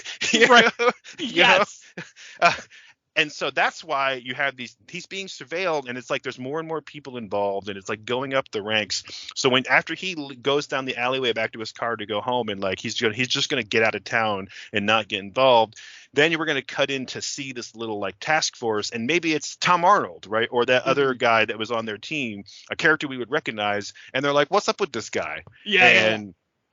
Yes. And so that's why you have he's being surveilled, and it's like there's more and more people involved, and it's like going up the ranks. So after he goes down the alleyway back to his car to go home, and like he's just going to get out of town and not get involved, then you were going to cut in to see this little like task force, and maybe it's Tom Arnold, right? Or that other guy that was on their team, a character we would recognize, and they're like, what's up with this guy? Yeah.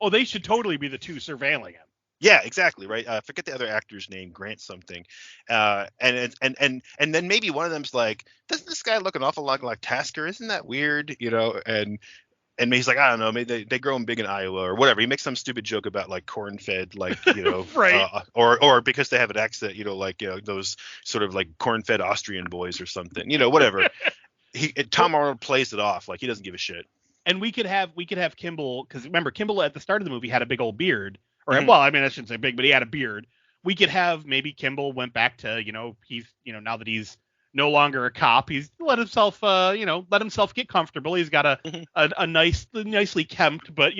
Oh, they should totally be the two surveilling him. Yeah, exactly, right. Forget the other actor's name, Grant something, and then maybe one of them's like, doesn't this guy look an awful lot like Tasker? Isn't that weird? And he's like, I don't know, maybe they grow him big in Iowa or whatever. He makes some stupid joke about like corn-fed, like right, or because they have an accent, those sort of like corn-fed Austrian boys or something, whatever. Tom Arnold plays it off like he doesn't give a shit. And we could have Kimble, because remember, Kimble at the start of the movie had a big old beard. Well, I mean, I shouldn't say big, but he had a beard. We could have maybe Kimble went back to, he's, now that he's no longer a cop, he's let himself get comfortable. He's got a nicely kempt, but,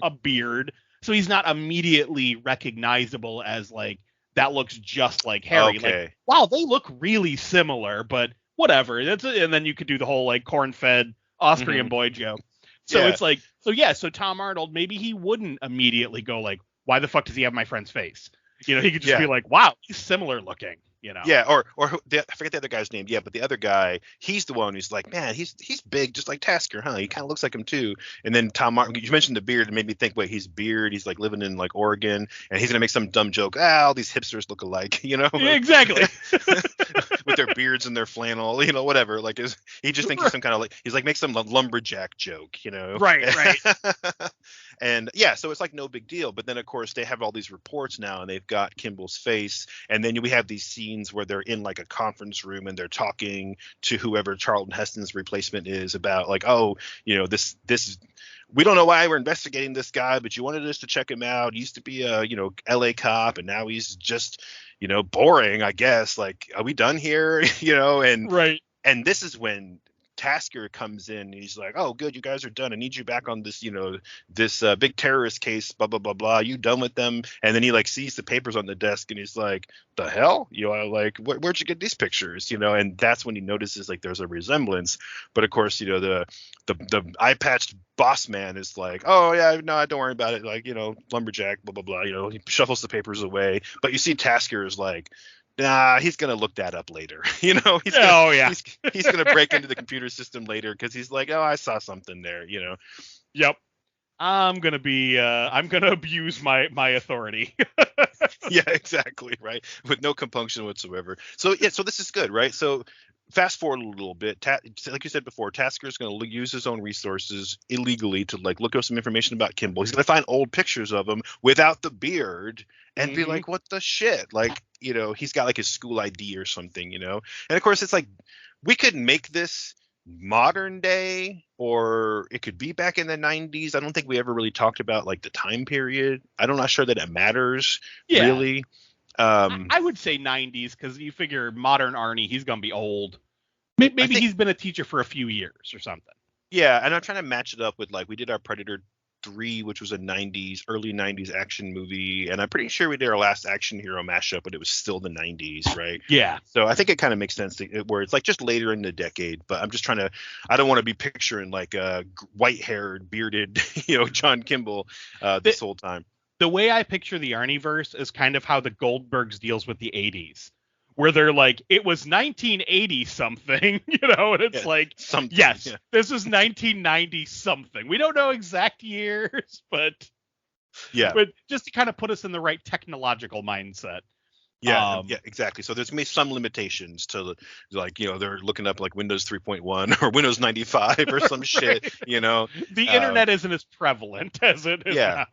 a beard. So he's not immediately recognizable as like, that looks just like Harry. Okay. Like, wow, they look really similar, but whatever. And then you could do the whole like corn-fed Austrian boy joke. So it's like, so Tom Arnold, maybe he wouldn't immediately go like, why the fuck does he have my friend's face? He could just be like, wow, he's similar looking, Yeah, or I forget the other guy's name. Yeah, but the other guy, he's the one who's like, man, he's big, just like Tasker, huh? He kind of looks like him too. And then Tom Martin, you mentioned the beard, and made me think, wait, he's beard. He's like living in like Oregon, and he's gonna make some dumb joke. All these hipsters look alike, Yeah, exactly. with their beards and their flannel, whatever. Like he just thinks he's some kind of he's like makes some lumberjack joke, Right. And yeah, so it's like no big deal. But then of course they have all these reports now, and they've got Kimble's face, and then we have these scenes where they're in like a conference room and they're talking to whoever Charlton Heston's replacement is about like, oh, this we don't know why we're investigating this guy, but you wanted us to check him out. He used to be a, LA cop, and now he's just, boring, I guess. Like, are we done here? And right. And this is when Tasker comes in, and he's like, oh, good, you guys are done. I need you back on this, this big terrorist case, blah, blah, blah, blah. You done with them? And then he like sees the papers on the desk, and he's like, the hell? Like, where'd you get these pictures? And that's when he notices like there's a resemblance. But of course, the eye-patched boss man is like, oh yeah, no, don't worry about it. Like, lumberjack, blah, blah, blah. He shuffles the papers away. But you see Tasker is like, nah, he's gonna look that up later. He's gonna break into the computer system later because he's like, oh, I saw something there. Yep. I'm gonna abuse my authority. Yeah, exactly, right. With no compunction whatsoever. So this is good, right? So fast forward a little bit. Like you said before, Tasker's going to use his own resources illegally to like look up some information about Kimble. He's going to find old pictures of him without the beard and be like, what the shit? Like, he's got like his school ID or something, And of course, it's like we could make this modern day, or it could be back in the 90s. I don't think we ever really talked about like the time period. I'm not sure that it matters really. I would say 90s, because you figure modern Arnie, he's gonna be old. Maybe he's been a teacher for a few years or something. Yeah, and I'm trying to match it up with like we did our Predator 3, which was a early 90s action movie, and I'm pretty sure we did our last action hero mashup, but it was still the 90s, right? Yeah. So I think it kind of makes sense where it's like just later in the decade, but I'm just I don't want to be picturing like a white-haired, bearded, John Kimble this whole time. The way I picture the Arnieverse is kind of how the Goldbergs deals with the 80s, where they're like, it was 1980 something, and it's like, something, yes, this is 1990 something. We don't know exact years, but just to kind of put us in the right technological mindset. Yeah, exactly. So there's gonna be some limitations to like, they're looking up like Windows 3.1 or Windows 95 or some shit, The internet isn't as prevalent as it is now.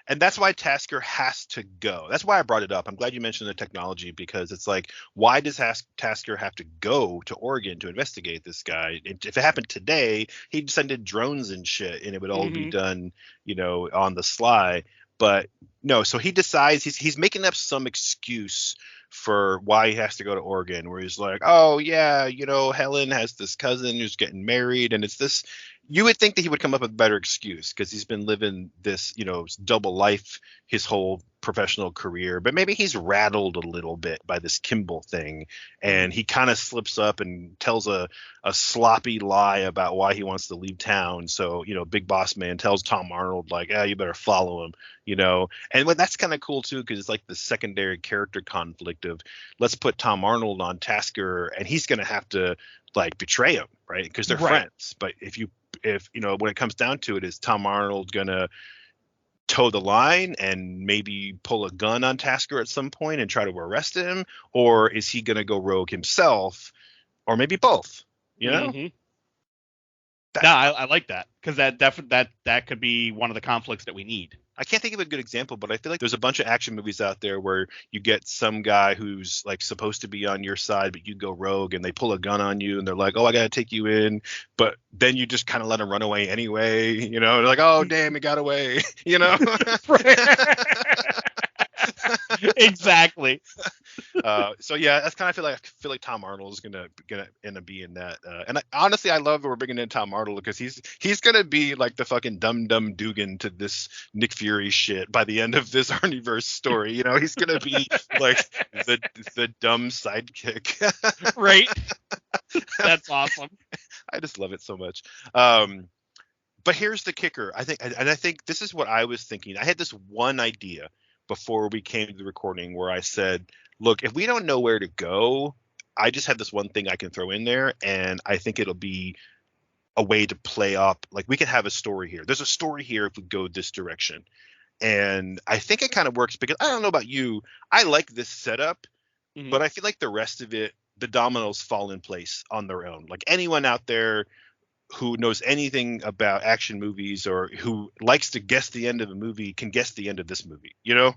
And that's why Tasker has to go. That's why I brought it up. I'm glad you mentioned the technology, because it's like, why does Tasker have to go to Oregon to investigate this guy? If it happened today, he'd send in drones and shit, and it would all be done, on the sly. But no, so he decides he's making up some excuse for why he has to go to Oregon, where he's like, oh yeah, Helen has this cousin who's getting married, and it's this. You would think that he would come up with a better excuse because he's been living this, double life his whole professional career. But maybe he's rattled a little bit by this Kimble thing, and he kind of slips up and tells a sloppy lie about why he wants to leave town. So, Big Boss Man tells Tom Arnold, like, you better follow him, And that's kind of cool, too, because it's like the secondary character conflict of let's put Tom Arnold on Tasker, and he's going to have to, like, betray him, right? Because they're friends. But if when it comes down to it, is Tom Arnold gonna toe the line and maybe pull a gun on Tasker at some point and try to arrest him, or is he gonna go rogue himself, or maybe both? I like that, because that could be one of the conflicts that we need. I can't think of a good example, but I feel like there's a bunch of action movies out there where you get some guy who's like supposed to be on your side, but you go rogue and they pull a gun on you and they're like, oh, I got to take you in. But then you just kind of let him run away anyway. They're like, oh, damn, he got away, Exactly. So yeah, that's kind of I feel like Tom Arnold is gonna end up being that. And honestly, I love that we're bringing in Tom Arnold because he's gonna be like the fucking dumb Dugan to this Nick Fury shit by the end of this Arnieverse story. He's gonna be like the dumb sidekick. Right. That's awesome. I just love it so much. But here's the kicker. I think this is what I was thinking. I had this one idea before we came to the recording where I said, look, if we don't know where to go, I just have this one thing I can throw in there, and I think it'll be a way to play up. Like, we could have a story here. There's a story here if we go this direction. And I think it kind of works because I don't know about you. I like this setup, but I feel like the rest of it the dominoes fall in place on their own. Like anyone out there who knows anything about action movies or who likes to guess the end of a movie can guess the end of this movie. You know,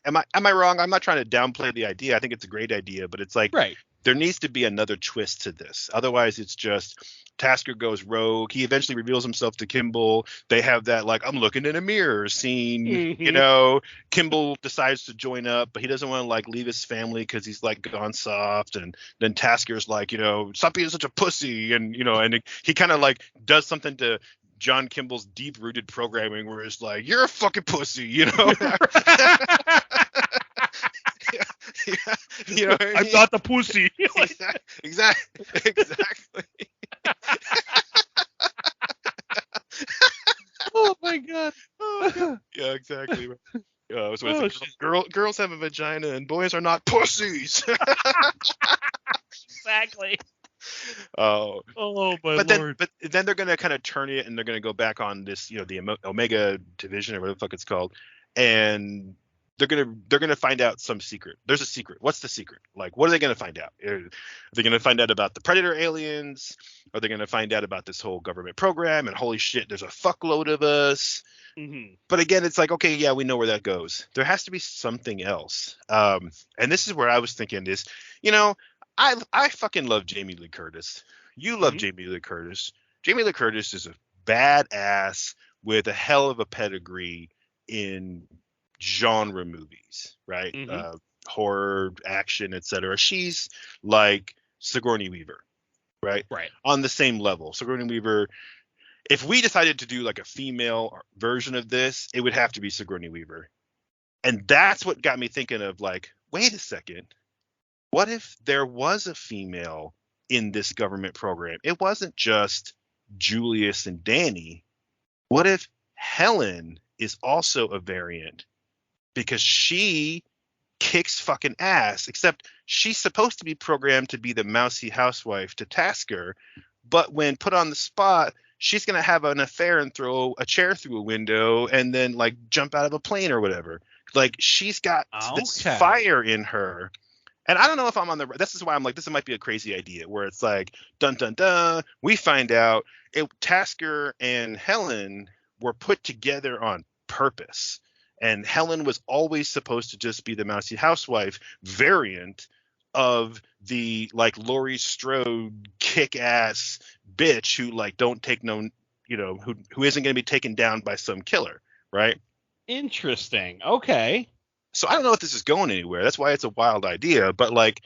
am I wrong? I'm not trying to downplay the idea. I think it's a great idea, but it's like, right. There needs to be another twist to this. Otherwise, it's just Tasker goes rogue. He eventually reveals himself to Kimble. They have that, like, I'm looking in a mirror scene. You know, Kimble decides to join up, but he doesn't want to, like, leave his family because he's, like, gone soft. And then Tasker's like, you know, stop being such a pussy. And, you know, and he kind of, like, does something to John Kimble's deep-rooted programming where it's like, you're a fucking pussy, you know? Yeah, you know what I mean? I'm not the pussy. Exactly. Oh my god. Yeah, exactly. Girls have a vagina and boys are not pussies. Exactly. Oh my lord. But then they're gonna kind of turn it and they're gonna go back on this, you know, the Omega division or whatever the fuck it's called, and they're gonna find out some secret. There's a secret. What's the secret? Like, what are they gonna find out? Are they gonna find out about the Predator aliens? Are they gonna find out about this whole government program? And holy shit, there's a fuckload of us. But again, it's like, okay, yeah, we know where that goes. There has to be something else. And this is where I was thinking is, you know, I fucking love Jamie Lee Curtis. You love Jamie Lee Curtis. Jamie Lee Curtis is a badass with a hell of a pedigree in genre movies, right? Horror, action, etc. She's like Sigourney Weaver, right? On the same level. Sigourney Weaver, if we decided to do like a female version of this, it would have to be Sigourney Weaver. And that's what got me thinking of, like, wait a second, what if there was a female in this government program? It wasn't just Julius and Danny. What if Helen is also a variant? Because she kicks fucking ass, except she's supposed to be programmed to be the mousy housewife to Tasker, but when put on the spot, she's going to have an affair and throw a chair through a window and then, like, jump out of a plane or whatever. Like, she's got this fire in her. And I don't know if I'm on this is why I'm like, this might be a crazy idea where it's like, dun, dun, dun, we find out Tasker and Helen were put together on purpose. And Helen was always supposed to just be the mousy housewife variant of the, like, Laurie Strode kick-ass bitch who, like, don't take no, you know, who isn't going to be taken down by some killer, right? Interesting. Okay. So I don't know if this is going anywhere. That's why it's a wild idea. But, like,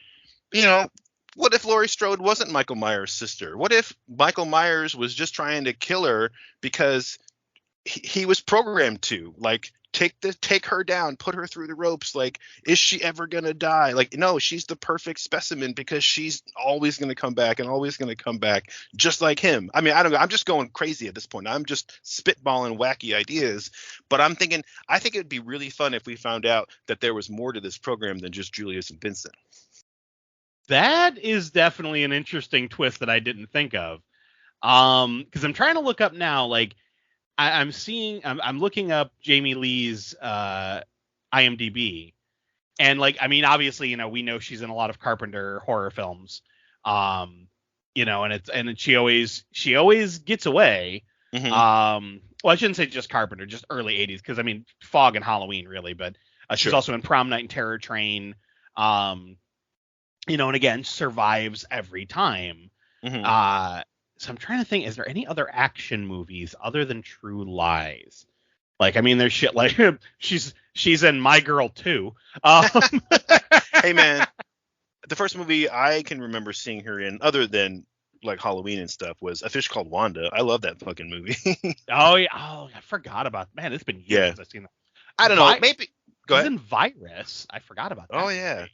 you know, what if Laurie Strode wasn't Michael Myers' sister? What if Michael Myers was just trying to kill her because he was programmed to, like, take her down, put her through the ropes? Like, is she ever gonna die? Like, no, she's the perfect specimen because she's always gonna come back and always gonna come back just like him. I mean, I don't know. I'm just going crazy at this point. I'm just spitballing wacky ideas, but I think it'd be really fun if we found out that there was more to this program than just Julius and Vincent. That is definitely an interesting twist that I didn't think of. Because I'm trying to look up now, like, I'm looking up Jamie Lee's IMDb, and, like, I mean, obviously, you know, we know she's in a lot of Carpenter horror films, you know, and she always gets away. Well, I shouldn't say just Carpenter, just early 80s, because I mean Fog and Halloween really, but she's also in Prom Night and Terror Train, you know, and again survives every time. So I'm trying to think, is there any other action movies other than True Lies? Like, I mean, there's shit like she's in My Girl 2. Hey, man, the first movie I can remember seeing her in, other than, like, Halloween and stuff, was A Fish Called Wanda. I love that fucking movie. Oh, yeah. Oh, I forgot about, man, it's been years since I've seen that. I don't know. Maybe. Go ahead. In Virus. I forgot about that. Oh, yeah. Movie.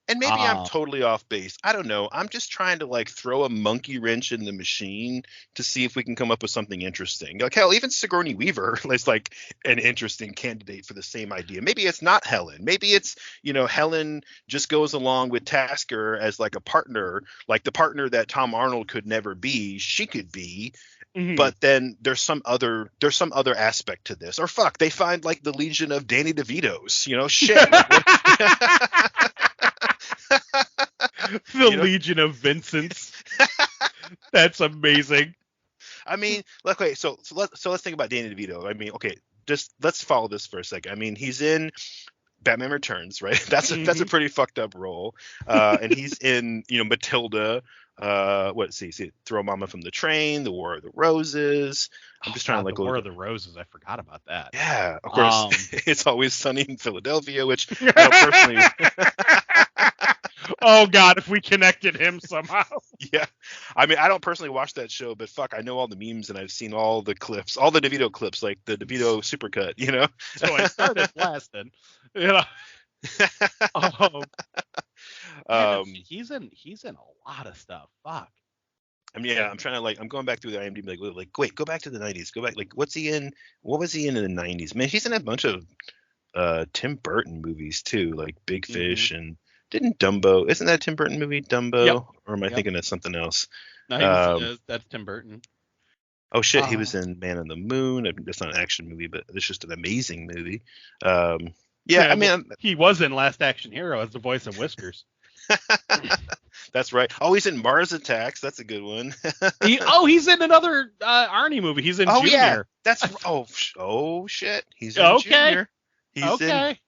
And maybe I'm totally off base. I don't know. I'm just trying to, like, throw a monkey wrench in the machine to see if we can come up with something interesting. Like, hell, even Sigourney Weaver is, like, an interesting candidate for the same idea. Maybe it's not Helen. Maybe it's, you know, Helen just goes along with Tasker as, like, a partner, like the partner that Tom Arnold could never be. She could be. But then there's some other aspect to this. Or fuck, they find, like, the Legion of Danny DeVitos, you know, shit. The Legion of Vincents. That's amazing. I mean, okay, so let's think about Danny DeVito. I mean, okay, just let's follow this for a second. I mean, he's in Batman Returns, right? That's a pretty fucked up role. And he's in, Matilda. See, Throw Mama from the Train, The War of the Roses. I'm just trying to The War of the Roses. I forgot about that. Yeah, of course. It's Always Sunny in Philadelphia, which I don't personally. Oh God, if we connected him somehow. Yeah, I mean, I don't personally watch that show, but fuck, I know all the memes and I've seen all the clips, all the DeVito clips, like the DeVito supercut, So I started blasting. He's in a lot of stuff. Fuck. I mean, yeah, I'm trying to I'm going back through the IMDb, like, wait, go back to the 90s, go back, like, what's he in? What was he in the 90s? Man, he's in a bunch of Tim Burton movies too, like Big Fish and didn't Dumbo? Isn't that a Tim Burton movie, Dumbo? Yep. Or am I thinking of something else? No, that's Tim Burton. Oh shit, he was in Man on the Moon. That's not an action movie, but it's just an amazing movie. Yeah, I mean, he was in Last Action Hero as the voice of Whiskers. That's right. Oh, he's in Mars Attacks. That's a good one. He's in another Arnie movie. He's in Junior. Yeah. That's shit. He's in Junior.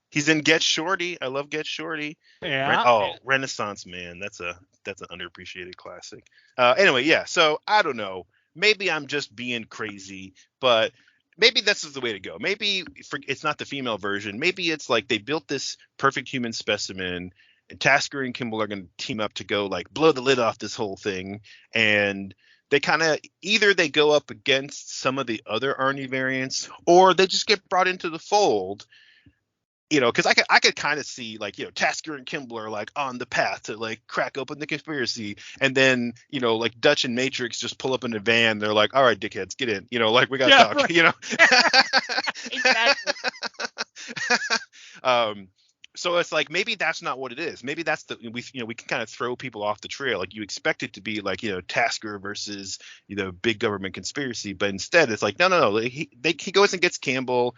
He's in Get Shorty. I love Get Shorty. Yeah. Renaissance Man. That's an underappreciated classic. Anyway, yeah. So I don't know. Maybe I'm just being crazy, but maybe this is the way to go. Maybe it's not the female version. Maybe it's like they built this perfect human specimen, and Tasker and Kimble are going to team up to go like blow the lid off this whole thing, and they kind of either they go up against some of the other Arnie variants, or they just get brought into the fold. Because I could kind of see like, Tasker and Kimble are like on the path to like crack open the conspiracy, and then like Dutch and Matrix just pull up in a van. They're like, all right, dickheads, get in. Like we gotta talk. Right. Exactly. So it's like maybe that's not what it is. Maybe that's we can kind of throw people off the trail. Like you expect it to be like Tasker versus big government conspiracy, but instead it's like no. He goes and gets Kimble,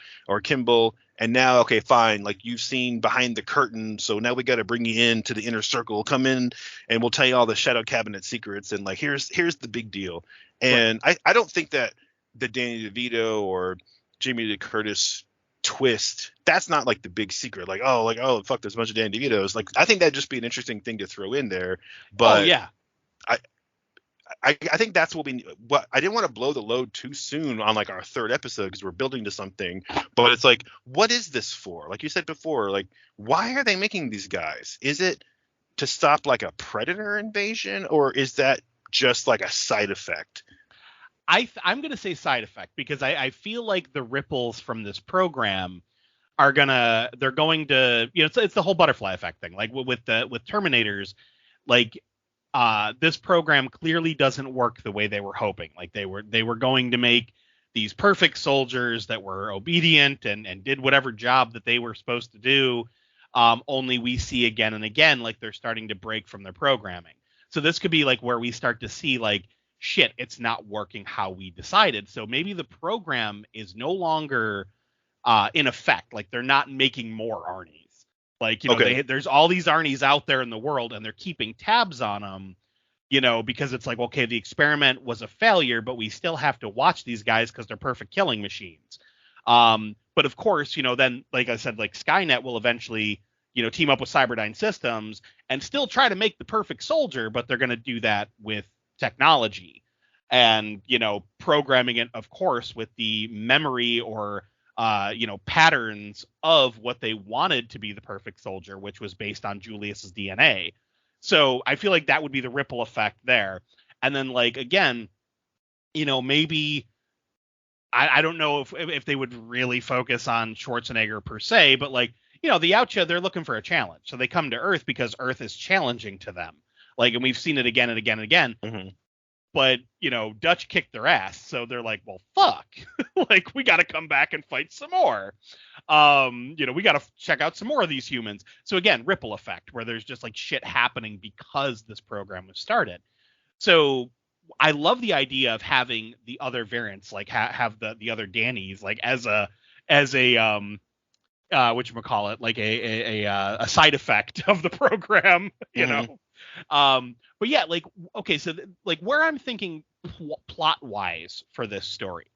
and now okay fine. Like you've seen behind the curtain, so now we got to bring you into the inner circle. Come in, and we'll tell you all the shadow cabinet secrets. And like here's the big deal. And right. I don't think that the Danny DeVito or Jamie Lee Curtis twist, that's not like the big secret, like oh fuck, there's a bunch of Danny DeVitos. Like I think that'd just be an interesting thing to throw in there, but I think that's what I didn't want to blow the load too soon on like our third episode because we're building to something, but it's like, what is this for? Like you said before, like why are they making these guys? Is it to stop like a predator invasion, or is that just like a side effect? I'm going to say side effect because I feel like the ripples from this program they're going to, it's the whole butterfly effect thing. Like with Terminators, like this program clearly doesn't work the way they were hoping. Like they were going to make these perfect soldiers that were obedient and did whatever job that they were supposed to do. Only we see again and again, like they're starting to break from their programming. So this could be like where we start to see like, shit, it's not working how we decided. So maybe the program is no longer in effect. Like they're not making more Arnies. Like, there's all these Arnies out there in the world and they're keeping tabs on them, because it's like, okay, the experiment was a failure, but we still have to watch these guys because they're perfect killing machines. But of course, then, like I said, like Skynet will eventually, team up with Cyberdyne Systems and still try to make the perfect soldier, but they're going to do that with technology and programming it, of course, with the memory or patterns of what they wanted to be the perfect soldier, which was based on Julius's DNA. So I feel like that would be the ripple effect there. And then like again, maybe I don't know if they would really focus on Schwarzenegger per se, but like the Yautja, they're looking for a challenge, so they come to Earth because Earth is challenging to them. Like, and we've seen it again and again and again. Mm-hmm. But, Dutch kicked their ass. So they're like, well, fuck. Like, we got to come back and fight some more. We got to check out some more of these humans. So again, ripple effect, where there's just like shit happening because this program was started. So I love the idea of having the other variants, like have the other Dannies, like as a whatchamacallit, like a side effect of the program, But yeah, like, okay, so like where I'm thinking plot wise for this story,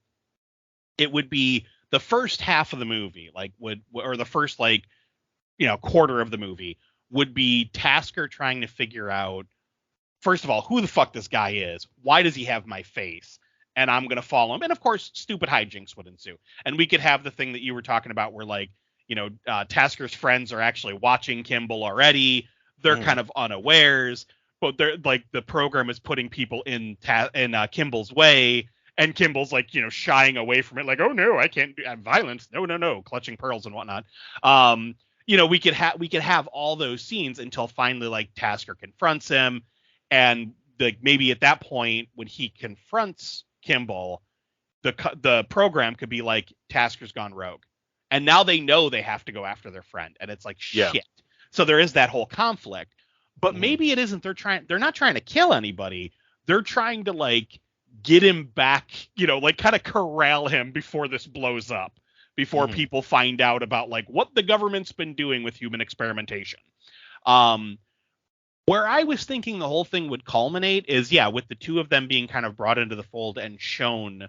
it would be the first half of the movie, like or the first like, quarter of the movie would be Tasker trying to figure out, first of all, who the fuck this guy is. Why does he have my face? And I'm going to follow him. And of course, stupid hijinks would ensue. And we could have the thing that you were talking about where like, Tasker's friends are actually watching Kimble already. They're kind of unawares, but they're like, the program is putting people in Kimble's way. And Kimble's like, shying away from it. Like, oh no, I can't do violence. No. Clutching pearls and whatnot. We could have all those scenes until finally like Tasker confronts him. And maybe at that point when he confronts Kimble, the program could be like, Tasker's gone rogue. And now they know they have to go after their friend. And it's like, shit. So there is that whole conflict. But maybe it isn't. They're not trying to kill anybody. They're trying to like get him back, like kind of corral him before this blows up, before people find out about like what the government's been doing with human experimentation. Where I was thinking the whole thing would culminate is, with the two of them being kind of brought into the fold and shown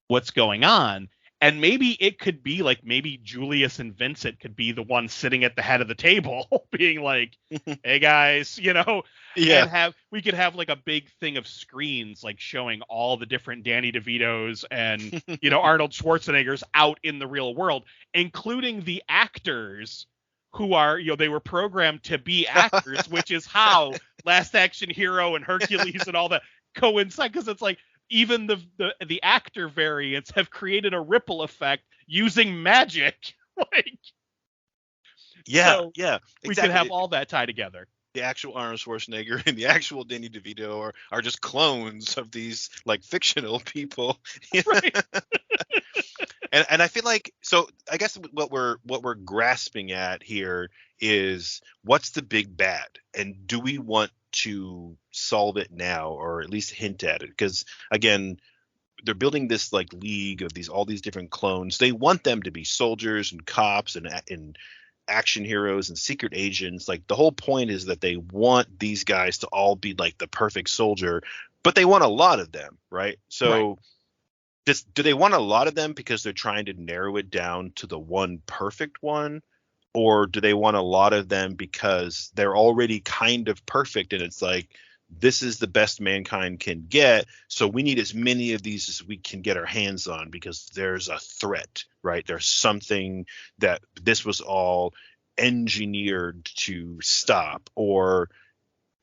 what's going on. And maybe it could be like, maybe Julius and Vincent could be the one sitting at the head of the table being like, hey guys, and we could have like a big thing of screens, like showing all the different Danny DeVitos and, Arnold Schwarzenegger's out in the real world, including the actors who are, they were programmed to be actors, which is how Last Action Hero and Hercules and all that coincide. Cause it's like, even the actor variants have created a ripple effect using magic. Exactly. We could have all that tie together. The actual Arnold Schwarzenegger and the actual Danny DeVito are just clones of these like fictional people. Right. And I feel like, so I guess what we're grasping at here is, what's the big bad, and do we want to solve it now, or at least hint at it? Because again, they're building this like league of all these different clones. They want them to be soldiers and cops and action heroes and secret agents. Like the whole point is that they want these guys to all be like the perfect soldier, but they want a lot of them, right? So right. Do they want a lot of them because they're trying to narrow it down to the one perfect one? Or do they want a lot of them because they're already kind of perfect and it's like, this is the best mankind can get, so we need as many of these as we can get our hands on because there's a threat, right? There's something that this was all engineered to stop or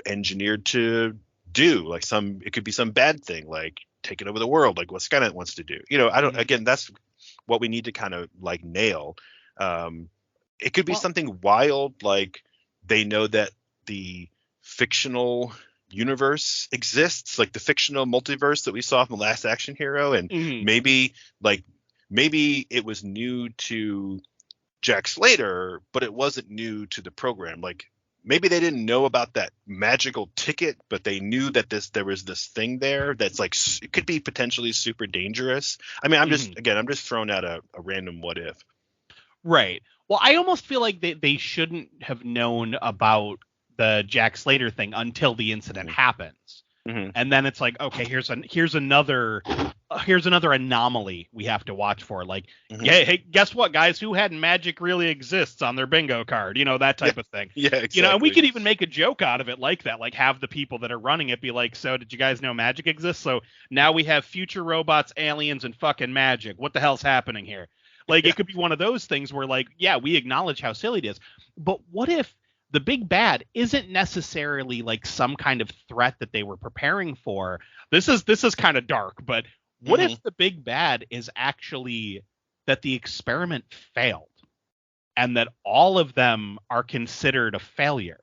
engineered to do. Like it could be some bad thing, like taking over the world, like what Skynet wants to do. Again, that's what we need to kind of like nail. It could be something wild, like they know that the fictional universe exists, like the fictional multiverse that we saw from the Last Action Hero, and maybe it was new to Jack Slater, but it wasn't new to the program. Like maybe they didn't know about that magical ticket, but they knew that there was this thing there that's like, it could be potentially super dangerous. I mean, I'm just throwing out a random what if. Right. Well, I almost feel like they shouldn't have known about the Jack Slater thing until the incident happens. And then it's like, okay, here's another anomaly we have to watch for. Like, hey, guess what, guys? Who had magic really exists on their bingo card? That type of thing. Yeah, exactly. And we could even make a joke out of it like that. Like, have the people that are running it be like, so did you guys know magic exists? So now we have future robots, aliens, and fucking magic. What the hell's happening here? Like, it could be one of those things where, like, yeah, we acknowledge how silly it is. But what if the big bad isn't necessarily like some kind of threat that they were preparing for? This is kind of dark, but what if the big bad is actually that the experiment failed and that all of them are considered a failure?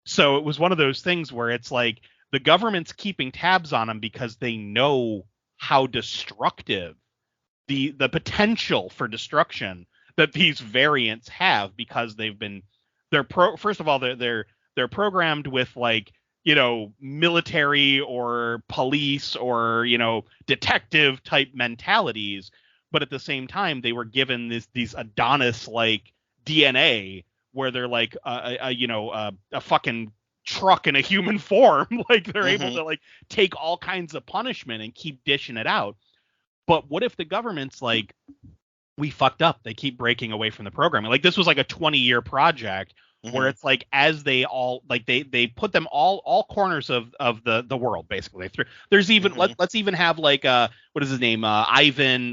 So it was one of those things where it's like the government's keeping tabs on them because they know how destructive the potential for destruction that these variants have, because first of all, they're programmed with like, military or police or, detective type mentalities. But at the same time, they were given these Adonis like DNA where they're like, a fucking truck in a human form. Like they're able Mm-hmm. to like take all kinds of punishment and keep dishing it out. But what if the government's like, we fucked up. They keep breaking away from the programming. Like this was like a 20-year project where Mm-hmm. it's like as they all like they put them all corners of the world basically. There's even Mm-hmm. let's even have like what is his name Ivan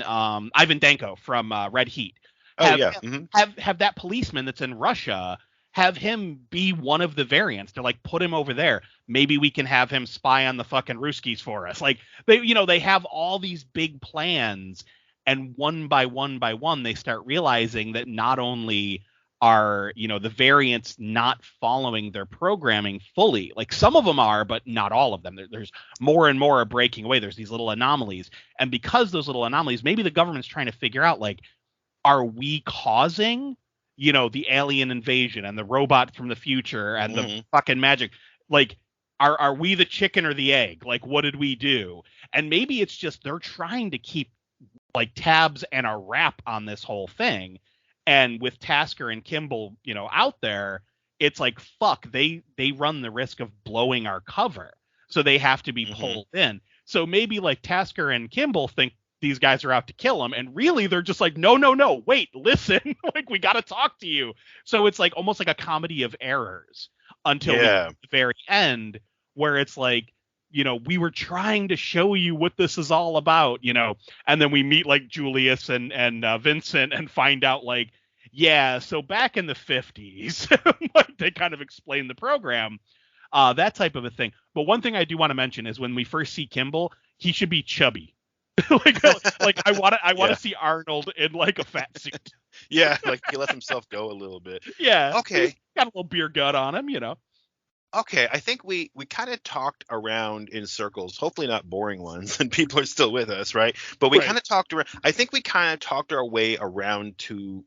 Danko from Red Heat. Oh Have yeah. Mm-hmm. have that policeman that's in Russia, have him be one of the variants. They're like, put him over there. Maybe we can have him spy on the fucking Ruskies for us. Like they have all these big plans, and one by one they start realizing that not only are the variants not following their programming fully, like some of them are, but not all of them. There's more and more are breaking away. There's these little anomalies, and because those little anomalies, maybe the government's trying to figure out, like, are we causing the alien invasion and the robot from the future and the Mm-hmm. fucking magic? Like, are we the chicken or the egg? Like, what did we do? And maybe it's just they're trying to keep like tabs and a wrap on this whole thing. And with Tasker and Kimble, out there, it's like, fuck, they run the risk of blowing our cover. So they have to be Mm-hmm. pulled in. So maybe like Tasker and Kimble think these guys are out to kill him, and really they're just like, no, wait, listen, like we got to talk to you. So it's like almost like a comedy of errors until we get Yeah. to the very end, where it's like, we were trying to show you what this is all about, and then we meet like Julius and Vincent and find out like, yeah, so back in the 50s, like they kind of explain the program, that type of a thing. But one thing I do want to mention is when we first see Kimble, he should be chubby. like I want to Yeah. see Arnold in like a fat suit. Yeah, like he lets himself go a little bit. Yeah. Okay. He's got a little beer gut on him, Okay, I think we kind of talked around in circles, hopefully not boring ones, and people are still with us, right? But we Right. kind of talked around. I think we kind of talked our way around to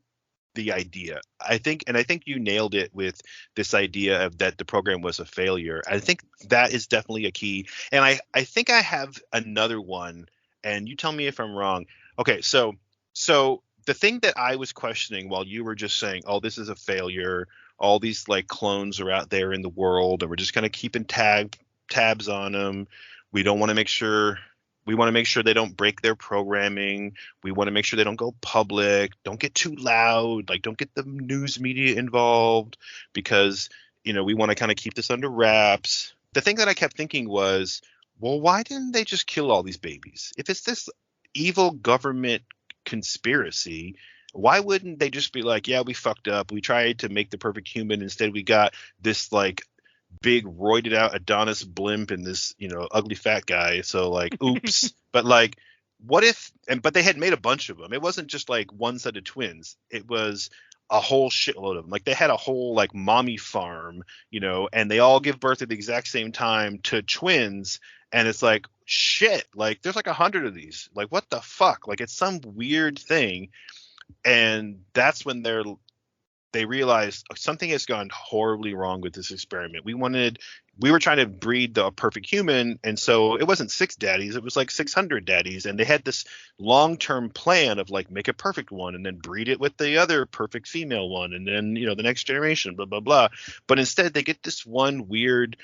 the idea. I think you nailed it with this idea of that the program was a failure. I think that is definitely a key. And I think I have another one, and you tell me if I'm wrong. Okay, so the thing that I was questioning while you were just saying, "Oh, this is a failure. All these like clones are out there in the world, and we're just kind of keeping tabs on them. We don't want to make sure we want to make sure they don't break their programming. We want to make sure they don't go public, don't get too loud, like don't get the news media involved, because we want to kind of keep this under wraps." The thing that I kept thinking was, well, why didn't they just kill all these babies? If it's this evil government conspiracy, why wouldn't they just be like, yeah, we fucked up, we tried to make the perfect human, instead we got this like big roided out Adonis blimp and this ugly fat guy, so like oops. But like, what if, but they had made a bunch of them. It wasn't just like one set of twins, it was a whole shitload of them. Like they had a whole like mommy farm, and they all give birth at the exact same time to twins, and it's like, shit, like there's like 100 of these, like what the fuck, like it's some weird thing. And that's when they realized something has gone horribly wrong with this experiment. We were trying to breed the perfect human, and so it wasn't 6 daddies, it was like 600 daddies, and they had this long-term plan of like make a perfect one and then breed it with the other perfect female one, and then the next generation, blah blah blah. But instead they get this one weird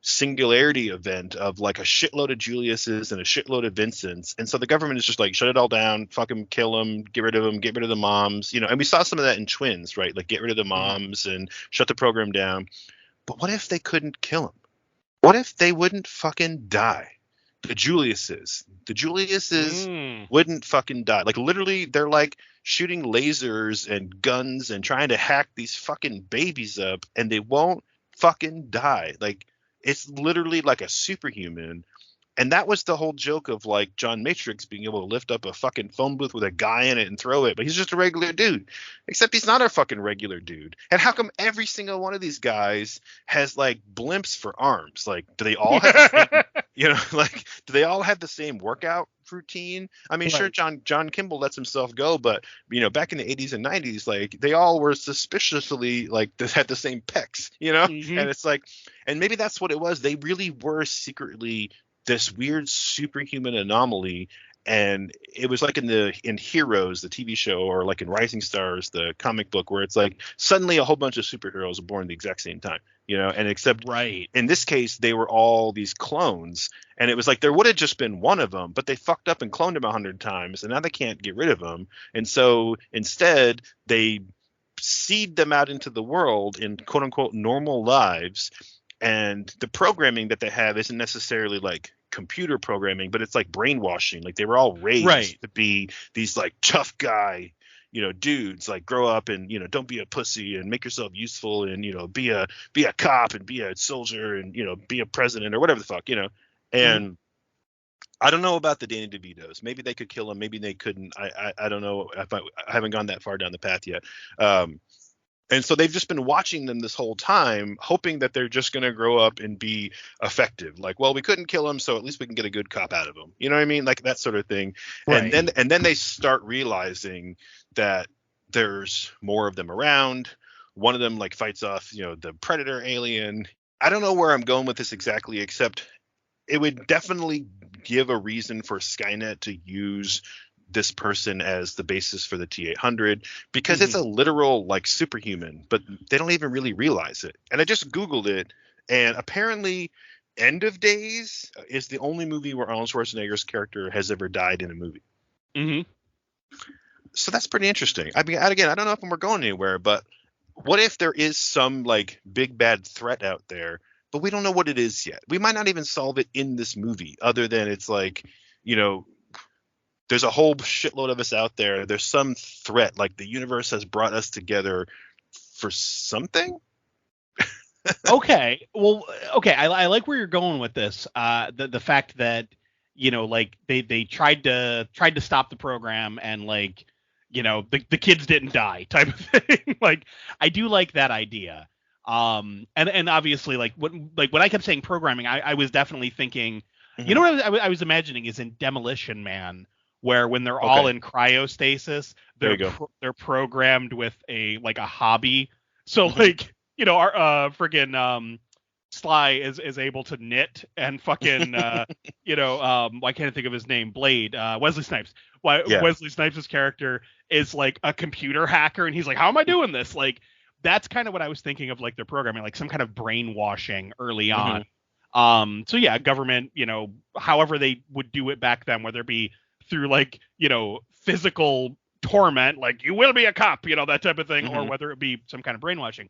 singularity event of like a shitload of Julius's and a shitload of Vincents, and so the government is just like, shut it all down, fuck them, kill them, get rid of them, get rid of the moms, and we saw some of that in Twins, right? Like get rid of the moms and shut the program down. But what if they couldn't kill them? What if they wouldn't fucking die? The Julius's wouldn't fucking die. Like literally they're like shooting lasers and guns and trying to hack these fucking babies up, and they won't fucking die. Like it's literally like a superhuman. And that was the whole joke of like John Matrix being able to lift up a fucking phone booth with a guy in it and throw it, but he's just a regular dude. Except he's not a fucking regular dude. And how come every single one of these guys has like blimps for arms? Like, do they all have the same, like, do they all have the same workout routine? I mean, Right. sure, John Kimble lets himself go, but back in the 80s and 90s, like they all were suspiciously like had the same pecs, Mhm. and it's like, and maybe that's what it was. They really were secretly this weird superhuman anomaly, And it was like in Heroes, the TV show, or like in Rising Stars, the comic book, where it's like suddenly a whole bunch of superheroes are born at the exact same time, and except Right. in this case, they were all these clones, and it was like there would have just been one of them, but they fucked up and cloned him 100 times, and now they can't get rid of him. And so instead, they seed them out into the world in quote unquote normal lives. And the programming that they have isn't necessarily like computer programming, but it's like brainwashing. Like they were all raised to be these like tough guy, dudes, like grow up and, don't be a pussy and make yourself useful and, be a cop and be a soldier and, be a president or whatever the fuck, and I don't know about the Danny DeVitos. Maybe they could kill him. Maybe they couldn't. I don't know. I haven't gone that far down the path yet. And so they've just been watching them this whole time, hoping that they're just going to grow up and be effective. Like, well, we couldn't kill him, so at least we can get a good cop out of him. You know what I mean? Like that sort of thing. Right. And then they start realizing that there's more of them around. One of them like fights off, the predator alien. I don't know where I'm going with this exactly, except it would definitely give a reason for Skynet to use this person as the basis for the T-800, because it's a literal like superhuman, but they don't even really realize it. And I just Googled it, and apparently End of Days is the only movie where Arnold Schwarzenegger's character has ever died in a movie. So that's pretty interesting. I mean, again, I don't know if we're going anywhere, but what if there is some like big bad threat out there, but we don't know what it is yet? We might not even solve it in this movie, other than it's like, there's a whole shitload of us out there. There's some threat, like the universe has brought us together for something. Okay. Well, okay. I like where you're going with this. The fact that, like they tried to stop the program and like, the kids didn't die type of thing. Like, I do like that idea. And obviously like when I kept saying programming, I was definitely thinking, what I was imagining is in Demolition Man, where when they're all in cryostasis, they're programmed with a hobby. So like, our friggin' Sly is able to knit, and fucking why can't I think of his name? Blade, Wesley Snipes. Wesley Snipes' character is like a computer hacker, and he's like, how am I doing this? Like, that's kind of what I was thinking of, like their programming, like some kind of brainwashing early on. So yeah, government, however they would do it back then, whether it be through like, physical torment, like you will be a cop, that type of thing, or whether it be some kind of brainwashing.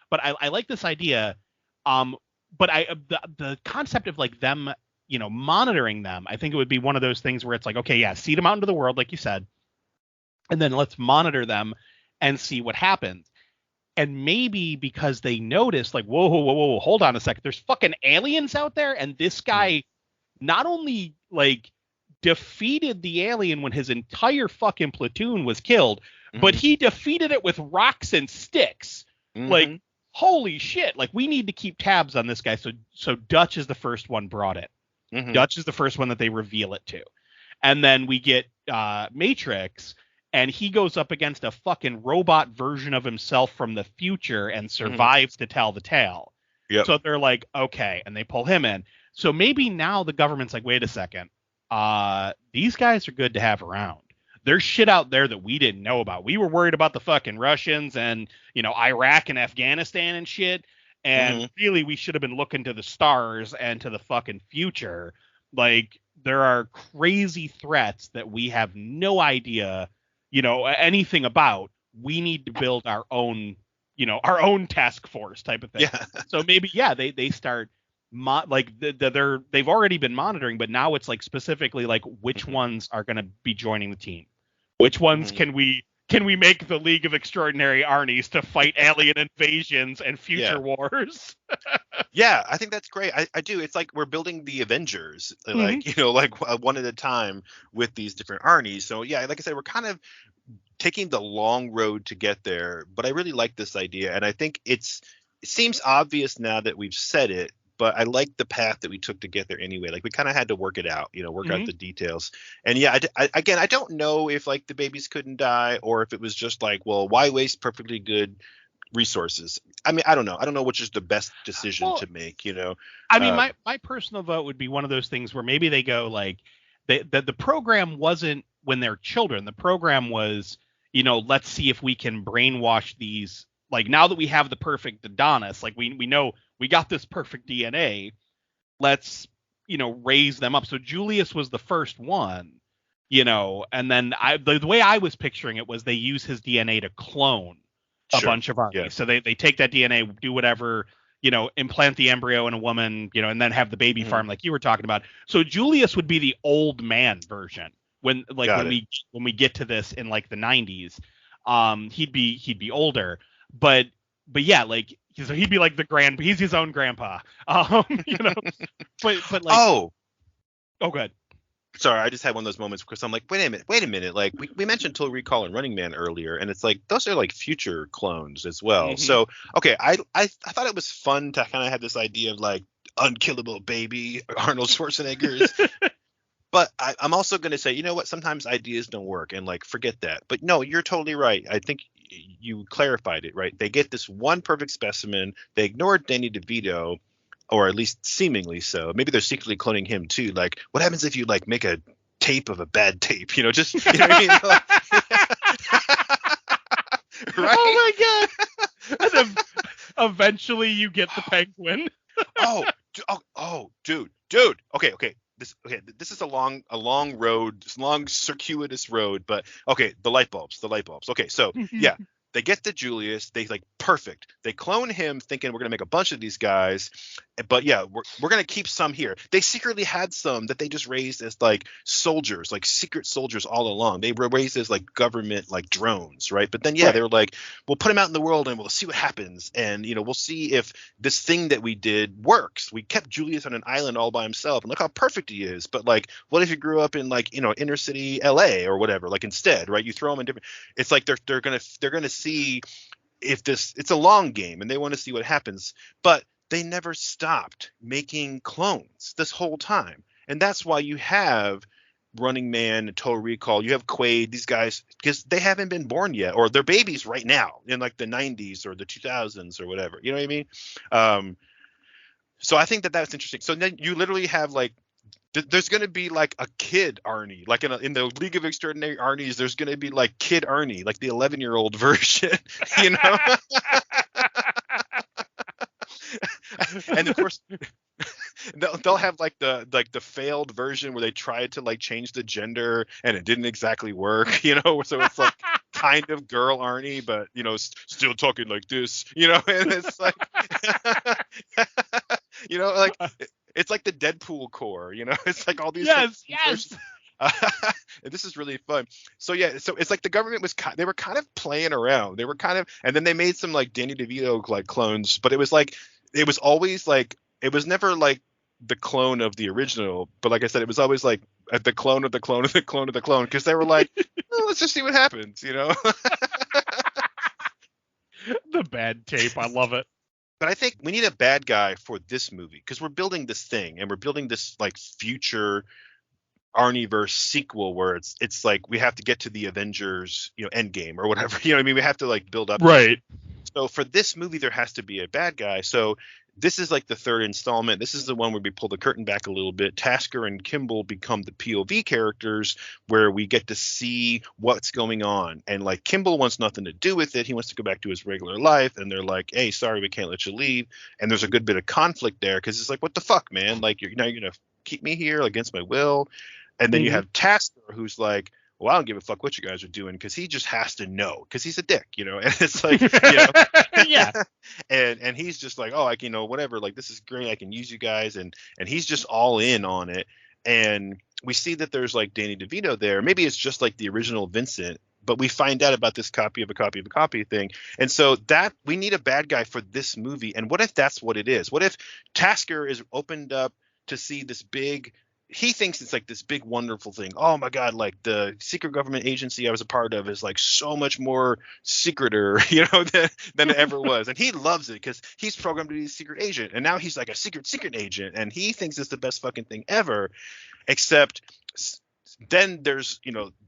But I like this idea. But the concept of like them, monitoring them, I think it would be one of those things where it's like, okay, yeah, seed them out into the world, like you said, and then let's monitor them and see what happens. And maybe because they noticed, like, whoa, hold on a second, there's fucking aliens out there, and this guy not only like defeated the alien when his entire fucking platoon was killed, but he defeated it with rocks and sticks. Like, holy shit, like we need to keep tabs on this guy. So Dutch is the first one brought it. Dutch is the first one that they reveal it to. And then we get Matrix, and he goes up against a fucking robot version of himself from the future and survives to tell the tale. So they're like, okay, and they pull him in. So maybe now the government's like, wait a second, these guys are good to have around. There's shit out there that we didn't know about. We were worried about the fucking Russians and, Iraq and Afghanistan and shit. And really, we should have been looking to the stars and to the fucking future. Like, there are crazy threats that we have no idea, anything about. We need to build our own, our own task force type of thing. Yeah. So maybe, they start they've already been monitoring, but now it's like specifically like which ones are going to be joining the team, which ones can we make the League of Extraordinary Arnies to fight alien invasions and future wars. Yeah, I think that's great. I do. It's like we're building the Avengers, like one at a time with these different Arnies. So yeah, like I said, we're kind of taking the long road to get there, but I really like this idea, and I think it seems obvious now that we've said it. But I like the path that we took to get there anyway. Like we kind of had to work it out, work out the details. And yeah, I don't know if like the babies couldn't die, or if it was just like, well, why waste perfectly good resources? I mean, I don't know. I don't know which is the best decision to make, I mean, my personal vote would be one of those things where maybe they go like, the program wasn't when they're children. The program was, let's see if we can brainwash these. Like, now that we have the perfect Adonis, like we know we got this perfect DNA, let's, raise them up. So Julius was the first one, and then the way I was picturing it was they use his DNA to clone a bunch of Arnies. Yeah. So they take that DNA, do whatever, implant the embryo in a woman, and then have the baby farm like you were talking about. So Julius would be the old man version when we get to this in like the 90s. He'd be older, but yeah, like, so he'd be like he's his own grandpa. But like, oh, good. Sorry, I just had one of those moments because I'm like, wait a minute. Like, we mentioned Total Recall and Running Man earlier, and it's like those are like future clones as well. Mm-hmm. So, okay, I thought it was fun to kind of have this idea of like unkillable baby Arnold Schwarzenegger's. But I'm also going to say, you know what? Sometimes ideas don't work, and like, forget that. But no, you're totally right. I think you clarified it, right? They get this one perfect specimen. They ignore Danny DeVito, or at least seemingly so. Maybe they're secretly cloning him too. Like, what happens if you like make a tape of a bad tape? Just, you know what I mean? Like, right? Oh my god! And then eventually you get the penguin. Dude. Okay. This is a long road, long circuitous road, but okay, the light bulbs. Okay, so yeah, they get the Julius, they like perfect. They clone him thinking we're gonna make a bunch of these guys, but yeah, we're gonna keep some here. They secretly had some that they just raised as like soldiers, like secret soldiers all along. They were raised as like government like drones, right? But then yeah, they were like, we'll put them out in the world and we'll see what happens, and we'll see if this thing that we did works. We kept Julius on an island all by himself, and look how perfect he is. But like, what if he grew up in like inner city LA or whatever? Like instead, right? You throw him in different. It's like they're gonna see if it's a long game and they want to see what happens, but they never stopped making clones this whole time. And that's why you have Running Man and Total Recall, you have Quaid, these guys, because they haven't been born yet, or they're babies right now in like the 90s or the 2000s or whatever, you know what I mean? So I think that's interesting. So then you literally have like, there's going to be like a kid Arnie, like in the League of Extraordinary Arnies, there's going to be like kid Arnie, like the 11-year-old version, And of course, they'll have like the failed version where they tried to like change the gender and it didn't exactly work, so it's like kind of girl Arnie, but still talking like this, and it's like, like. It's like the Deadpool core, it's like all these. Yes. This is really fun. So yeah, so it's like the government they were kind of playing around. They were and then they made some like Danny DeVito like clones, but it was always like, it was never like the clone of the original. But like I said, it was always like the clone of the clone of the clone of the clone, because they were like, let's just see what happens, The bad tape, I love it. But I think we need a bad guy for this movie, because we're building this thing and we're building this like future Arnieverse sequel where it's like we have to get to the Avengers, Endgame or whatever. I mean? We have to like build up. Right. So for this movie, there has to be a bad guy. So this is like the third installment. This is the one where we pull the curtain back a little bit. Tasker and Kimble become the POV characters, where we get to see what's going on. And like, Kimble wants nothing to do with it. He wants to go back to his regular life. And they're like, hey, sorry, we can't let you leave. And there's a good bit of conflict there, because it's like, what the fuck, man? Like, you're going to keep me here against my will. And then you have Tasker, who's like, well, I don't give a fuck what you guys are doing, because he just has to know, because he's a dick, and it's like, yeah. And he's just like, oh, like, whatever, like, this is great, I can use you guys, and he's just all in on it. And we see that there's like Danny DeVito there. Maybe it's just like the original Vincent, but we find out about this copy of a copy of a copy thing. And so that we need a bad guy for this movie. And what if that's what it is? What if Tasker is opened up to see this big, he thinks it's like this big wonderful thing. Oh my God, like the secret government agency I was a part of is like so much more secreter, than it ever was. And he loves it because he's programmed to be a secret agent. And now he's like a secret agent. And he thinks it's the best fucking thing ever. Except then there's,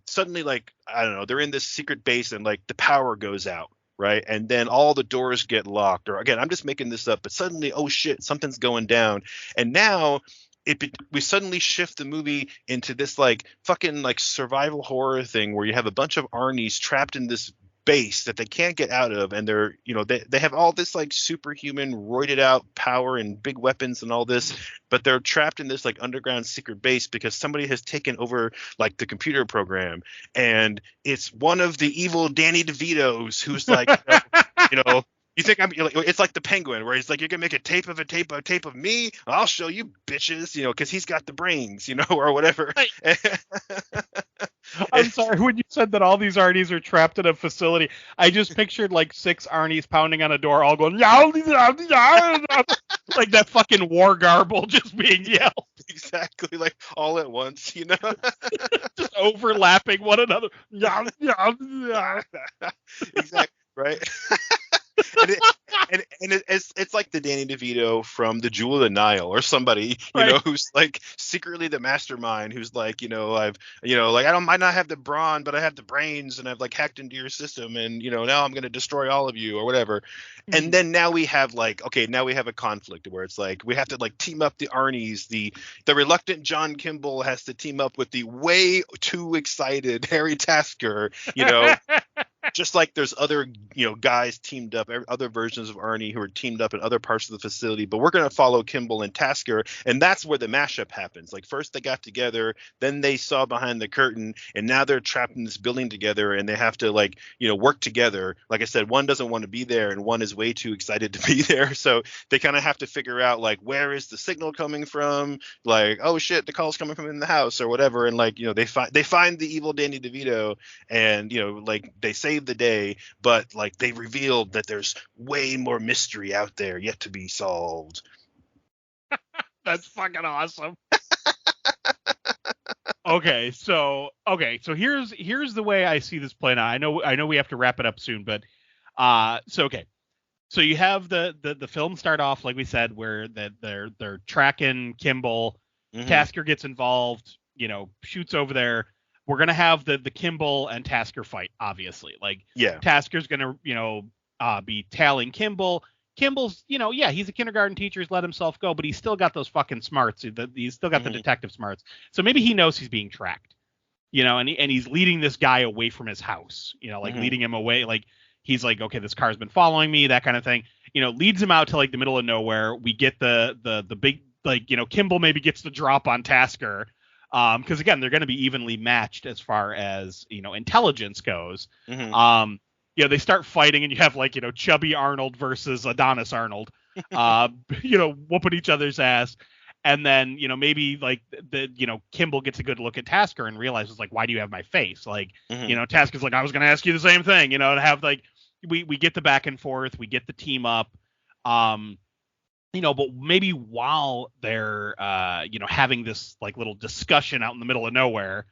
suddenly like, I don't know, they're in this secret base and like the power goes out. Right. And then all the doors get locked. Or again, I'm just making this up. But suddenly, oh shit, something's going down. And now we suddenly shift the movie into this like fucking like survival horror thing where you have a bunch of Arnies trapped in this base that they can't get out of, and they're, you know, they have all this like superhuman roided out power and big weapons and all this, but they're trapped in this like underground secret base because somebody has taken over like the computer program, and it's one of the evil Danny DeVitos who's like, you know, you think it's like the Penguin where he's like, you're gonna make a tape of me, I'll show you bitches, you know, because he's got the brains, you know, or whatever. I'm sorry, when you said that all these Arnies are trapped in a facility, I just pictured like 6 Arnies pounding on a door, all going yow, yow, yow, like that fucking war garble just being yelled. Exactly, like all at once, you know, just overlapping one another. Yow, yow, yow. Exactly, right. It's like the Danny DeVito from the Jewel of the Nile or somebody, you know, who's like secretly the mastermind, who's like, you know, I might not have the brawn, but I have the brains, and I've like hacked into your system, and, you know, now I'm going to destroy all of you or whatever. Mm-hmm. And then now we have like, okay, now we have a conflict where it's like we have to like team up the Arnies. The reluctant John Kimble has to team up with the way too excited Harry Tasker, you know. Just like there's other, you know, guys teamed up, other versions of Arnie who are teamed up in other parts of the facility, but we're going to follow Kimble and Tasker, and that's where the mashup happens. Like first they got together, then they saw behind the curtain, and now they're trapped in this building together, and they have to like, you know, work together. Like I said, one doesn't want to be there, and one is way too excited to be there, so they kind of have to figure out like where is the signal coming from, like, oh shit, the call's coming from in the house or whatever, and like, you know, they find the evil Danny DeVito, and, you know, like they save the day, but like they revealed that there's way more mystery out there yet to be solved. That's fucking awesome. Okay, so here's the way I see this playing out. I know we have to wrap it up soon, but so you have the film start off like we said, where they're tracking Kimble. Mm-hmm. Tasker gets involved, you know, shoots over there. We're going to have the Kimble and Tasker fight, obviously. Like, yeah, Tasker's going to, you know, be tailing Kimble. Kimble's, you know, yeah, he's a kindergarten teacher. He's let himself go, but he's still got those fucking smarts. He's still got the detective smarts. So maybe he knows he's being tracked, you know, and he's leading this guy away from his house, you know, like leading him away. Like, he's like, okay, this car's been following me, that kind of thing. You know, leads him out to like the middle of nowhere. We get the big, like, you know, Kimble maybe gets the drop on Tasker. Because again, they're going to be evenly matched as far as, you know, intelligence goes. Mm-hmm. You know, they start fighting, and you have like, you know, chubby Arnold versus Adonis Arnold, you know, whooping each other's ass. And then, you know, maybe like you know, Kimble gets a good look at Tasker and realizes like, why do you have my face? Like, you know, Tasker's like, I was going to ask you the same thing, you know, to have like, we get the back and forth, we get the team up. You know, but maybe while they're, you know, having this like little discussion out in the middle of nowhere,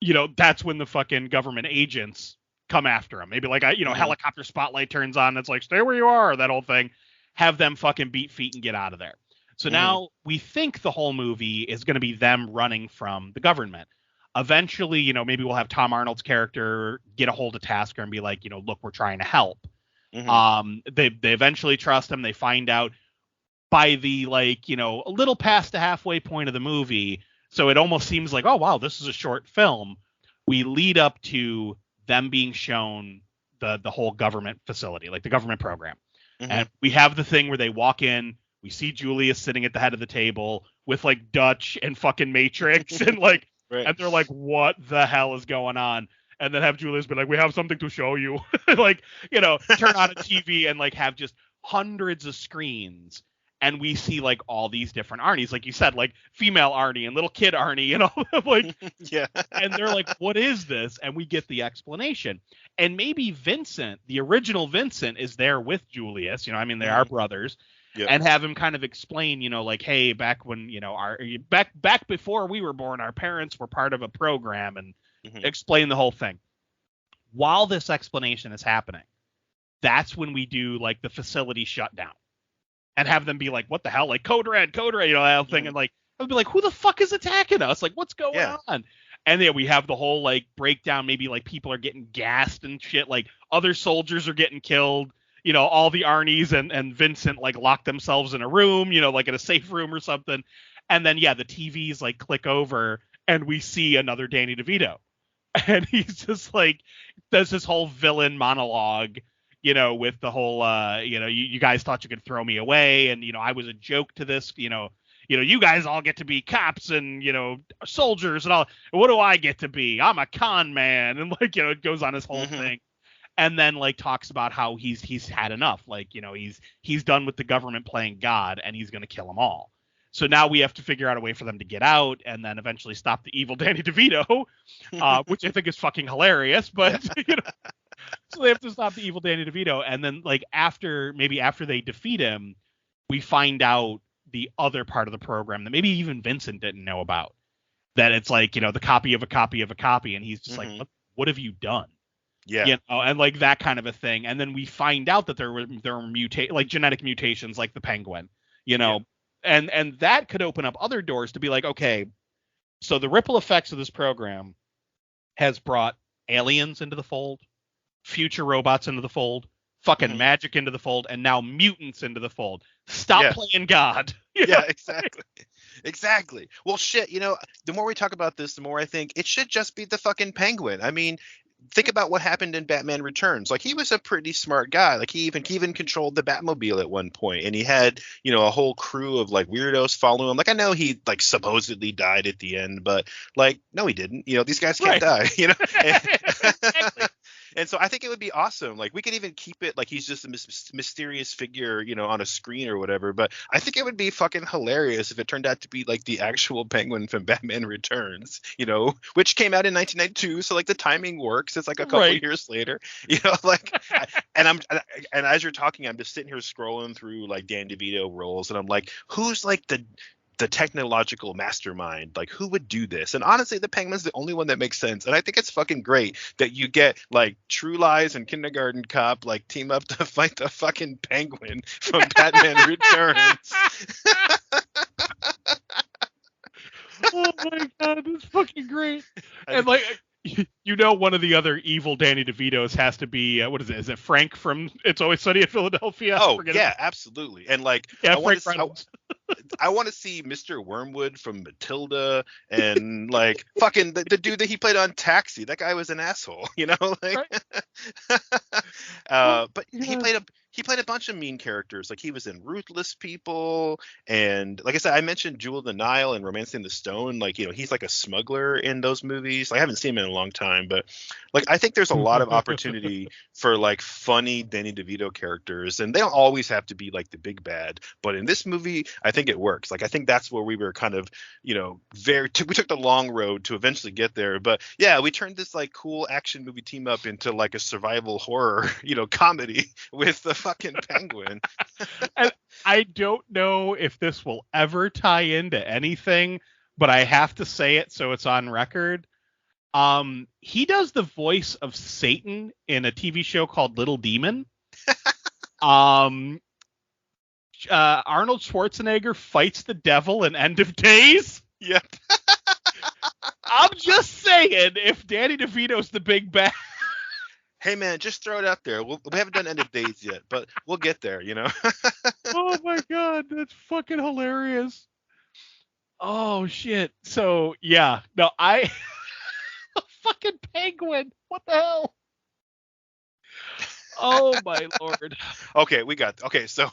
you know, that's when the fucking government agents come after him. Maybe like a, you know, helicopter spotlight turns on. It's like, stay where you are, that whole thing. Have them fucking beat feet and get out of there. So now we think the whole movie is going to be them running from the government. Eventually, you know, maybe we'll have Tom Arnold's character get a hold of Tasker and be like, you know, look, we're trying to help. They eventually trust him. They find out by the, like, you know, a little past the halfway point of the movie, so it almost seems like, oh wow, this is a short film. We lead up to them being shown the whole government facility, like the government program, and we have the thing where they walk in, we see Julius sitting at the head of the table with like Dutch and fucking Matrix and like, and they're like, what the hell is going on? And then have Julius be like, we have something to show you, like, you know, turn on a TV and like have just hundreds of screens. And we see like all these different Arnies, like you said, like female Arnie and little kid Arnie, you know, like, yeah. And they're like, what is this? And we get the explanation. And maybe Vincent, the original Vincent, is there with Julius. You know, I mean, they are brothers, and have him kind of explain, you know, like, hey, back when, you know, back before we were born, our parents were part of a program, and explain the whole thing. While this explanation is happening, that's when we do like the facility shutdown. And have them be like, what the hell? Like, Code Red, you know, that whole thing. And like, I'll be like, who the fuck is attacking us? Like, what's going on? And then we have the whole like breakdown. Maybe like people are getting gassed and shit. Like other soldiers are getting killed. You know, all the Arnies and Vincent like lock themselves in a room, you know, like in a safe room or something. And then, yeah, the TVs like click over and we see another Danny DeVito. And he's just like, does this whole villain monologue, with the whole, you guys thought you could throw me away. And, I was a joke to this, you guys all get to be cops and, soldiers and all. What do I get to be? I'm a con man. And like, it goes on his whole thing. And then like talks about how he's had enough. Like, he's done with the government playing God and he's going to kill them all. So now we have to figure out a way for them to get out and then eventually stop the evil Danny DeVito, which I think is fucking hilarious. But, so they have to stop the evil Danny DeVito. And then like after they defeat him, we find out the other part of the program that maybe even Vincent didn't know about. That it's like, the copy of a copy of a copy. And he's just like, what have you done? Yeah. And like that kind of a thing. And then we find out that there were like genetic mutations like the penguin, And that could open up other doors to be like, okay, so the ripple effects of this program has brought aliens into the fold, future robots into the fold, fucking magic into the fold, and now mutants into the fold. Stop playing God. Yeah, exactly. Well, shit, the more we talk about this, the more I think it should just be the fucking penguin. I mean, think about what happened in Batman Returns. Like, he was a pretty smart guy. Like, he even controlled the Batmobile at one point, and he had, a whole crew of like weirdos following him. Like, I know he like supposedly died at the end, but like, no, he didn't. These guys can't die. Exactly. And so I think it would be awesome. Like, we could even keep it like he's just a mysterious figure, on a screen or whatever. But I think it would be fucking hilarious if it turned out to be like the actual penguin from Batman Returns, which came out in 1992. So like the timing works. It's like a couple years later, and as you're talking, I'm just sitting here scrolling through like Dan DeVito roles, and I'm like, who's like the technological mastermind? Like, who would do this? And honestly, the penguin's the only one that makes sense. And I think it's fucking great that you get like True Lies and Kindergarten Cop like team up to fight the fucking penguin from Batman Returns. Oh my god, that's fucking great. And like, one of the other evil Danny DeVitos has to be what is it? Is it Frank from It's Always Sunny in Philadelphia? Oh yeah, absolutely. And like, Frank Reynolds. I want to see Mr. Wormwood from Matilda, and like fucking the dude that he played on Taxi. That guy was an asshole, like. But he played a bunch of mean characters. Like, he was in Ruthless People, and like I said, I mentioned Jewel of the Nile and Romancing the Stone. Like, he's like a smuggler in those movies. Like, I haven't seen him in a long time, but like, I think there's a lot of opportunity for like funny Danny DeVito characters, and they don't always have to be like the big bad. But in this movie, I think it works. Like, I think that's where we were kind of, we took the long road to eventually get there. But yeah, we turned this like cool action movie team up into like a survival horror, comedy with the fucking penguin. And I don't know if this will ever tie into anything, but I have to say it so it's on record. He does the voice of Satan in a TV show called Little Demon. Arnold Schwarzenegger fights the devil in End of Days. Yep. I'm just saying, if Danny DeVito's the big bad. Hey man, just throw it out there. We haven't done End of Days yet, but we'll get there, Oh my god, that's fucking hilarious. Oh shit. So yeah, no, fucking penguin. What the hell? Oh my lord. Okay, so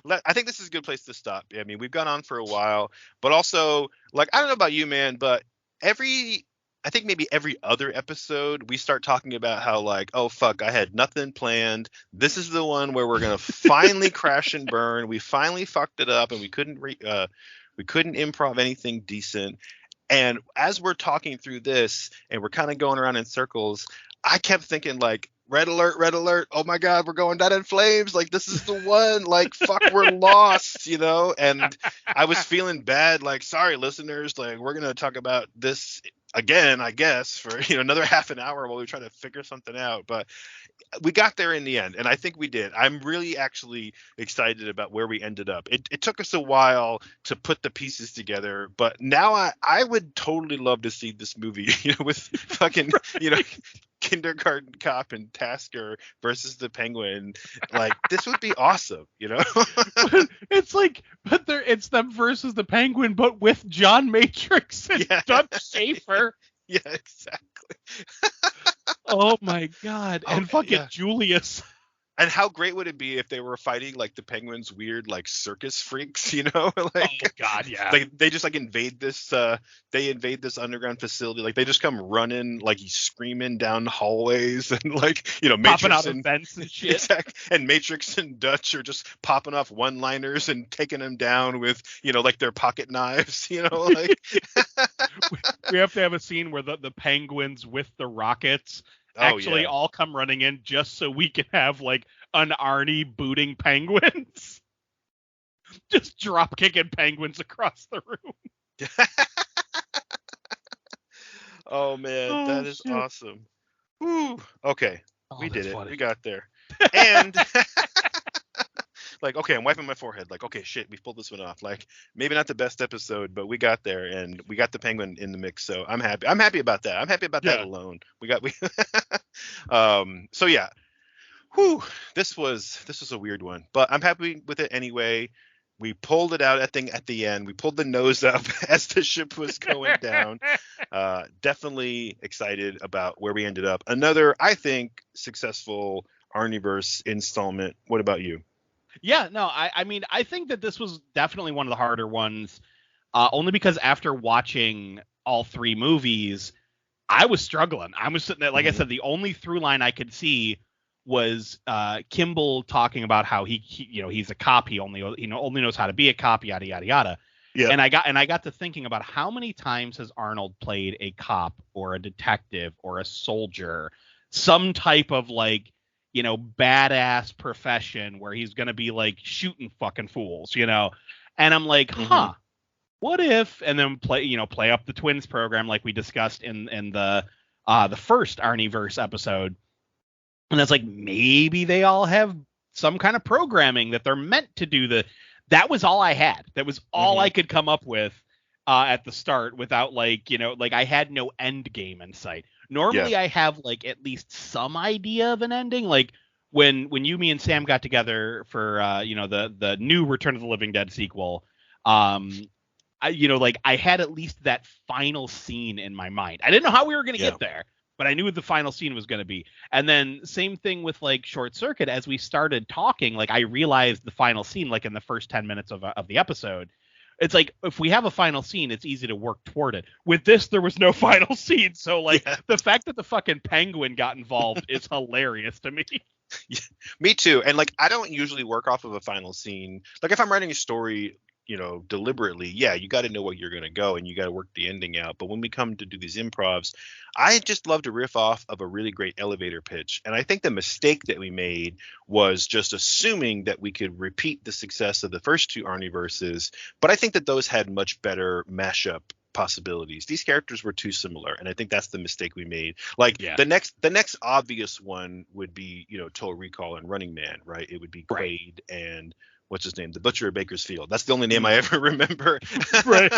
I think this is a good place to stop. I mean, we've gone on for a while, but also, like, I don't know about you, man, but I think maybe every other episode we start talking about how like, oh fuck, I had nothing planned. This is the one where we're gonna finally crash and burn. We finally fucked it up, and we couldn't improv anything decent. And as we're talking through this, and we're kind of going around in circles, I kept thinking like, red alert. Oh my God, we're going down in flames. Like, this is the one. Like, fuck, we're lost, And I was feeling bad. Like, sorry, listeners. Like, we're going to talk about this again, I guess, for, another half an hour while we try to figure something out. But we got there in the end, and I think we did. I'm really actually excited about where we ended up. It took us a while to put the pieces together, but now I would totally love to see this movie, with fucking, Kindergarten Cop and Tasker versus the Penguin. Like, this would be awesome, you know? It's like, but it's them versus the Penguin, but with John Matrix and Dutch Schaefer. Yeah, exactly. Oh my God. And fucking Julius. And how great would it be if they were fighting like the Penguin's weird like circus freaks, you know? Like, oh God, yeah. They just like invade this underground facility. Like they just come running, like he's screaming down hallways and like, you know, Matrix popping out of vents and shit. Exactly. And Matrix and Dutch are just popping off one-liners and taking them down with, you know, like their pocket knives, you know, like we have to have a scene where the Penguins with the rockets actually all come running in just so we can have like an Arnie booting penguins. Just drop kicking penguins across the room. Oh man, that is awesome. Woo. Okay. We did it. Funny. We got there. And like, okay, I'm wiping my forehead. Like, okay, shit, we pulled this one off. Like, maybe not the best episode, but we got there, and we got the Penguin in the mix. So I'm happy. I'm happy about that. I'm happy about that alone. So yeah. Whew. This was a weird one, but I'm happy with it anyway. We pulled it out at the end. We pulled the nose up as the ship was going down. Definitely excited about where we ended up. Another, I think, successful Arnieverse installment. What about you? Yeah, no, I mean, I think that this was definitely one of the harder ones, only because after watching all three movies, I was struggling. I was sitting there, like I said, the only through line I could see was Kimble talking about how he you know, he's a cop, he only knows how to be a cop, yada yada yada. Yeah. And I got to thinking about how many times has Arnold played a cop or a detective or a soldier, some type of like, you know, badass profession where he's going to be like shooting fucking fools, you know? And I'm like, what if, and then play up the twins program like we discussed in the first Arnieverse episode. And that's like, maybe they all have some kind of programming that they're meant to do that was all I had. That was all I could come up with at the start without like, you know, like I had no end game in sight. Normally I have like at least some idea of an ending. Like when you, me and Sam got together for, you know, the new Return of the Living Dead sequel, I had at least that final scene in my mind. I didn't know how we were going to get there, but I knew what the final scene was going to be. And then same thing with like Short Circuit. As we started talking, like I realized the final scene, like in the first 10 minutes of the episode. It's like, if we have a final scene, it's easy to work toward it. With this, there was no final scene. So like the fact that the fucking Penguin got involved is hilarious to me. Yeah, me too. And like, I don't usually work off of a final scene. Like if I'm writing a story, you know, deliberately, you got to know where you're going to go and you got to work the ending out. But when we come to do these improvs, I just love to riff off of a really great elevator pitch. And I think the mistake that we made was just assuming that we could repeat the success of the first two Arnieverses. But I think that those had much better mashup possibilities. These characters were too similar, and I think that's the mistake we made. Like the next obvious one would be, you know, Total Recall and Running Man, right? It would be Quaid and what's his name? The Butcher of Bakersfield. That's the only name I ever remember. Right.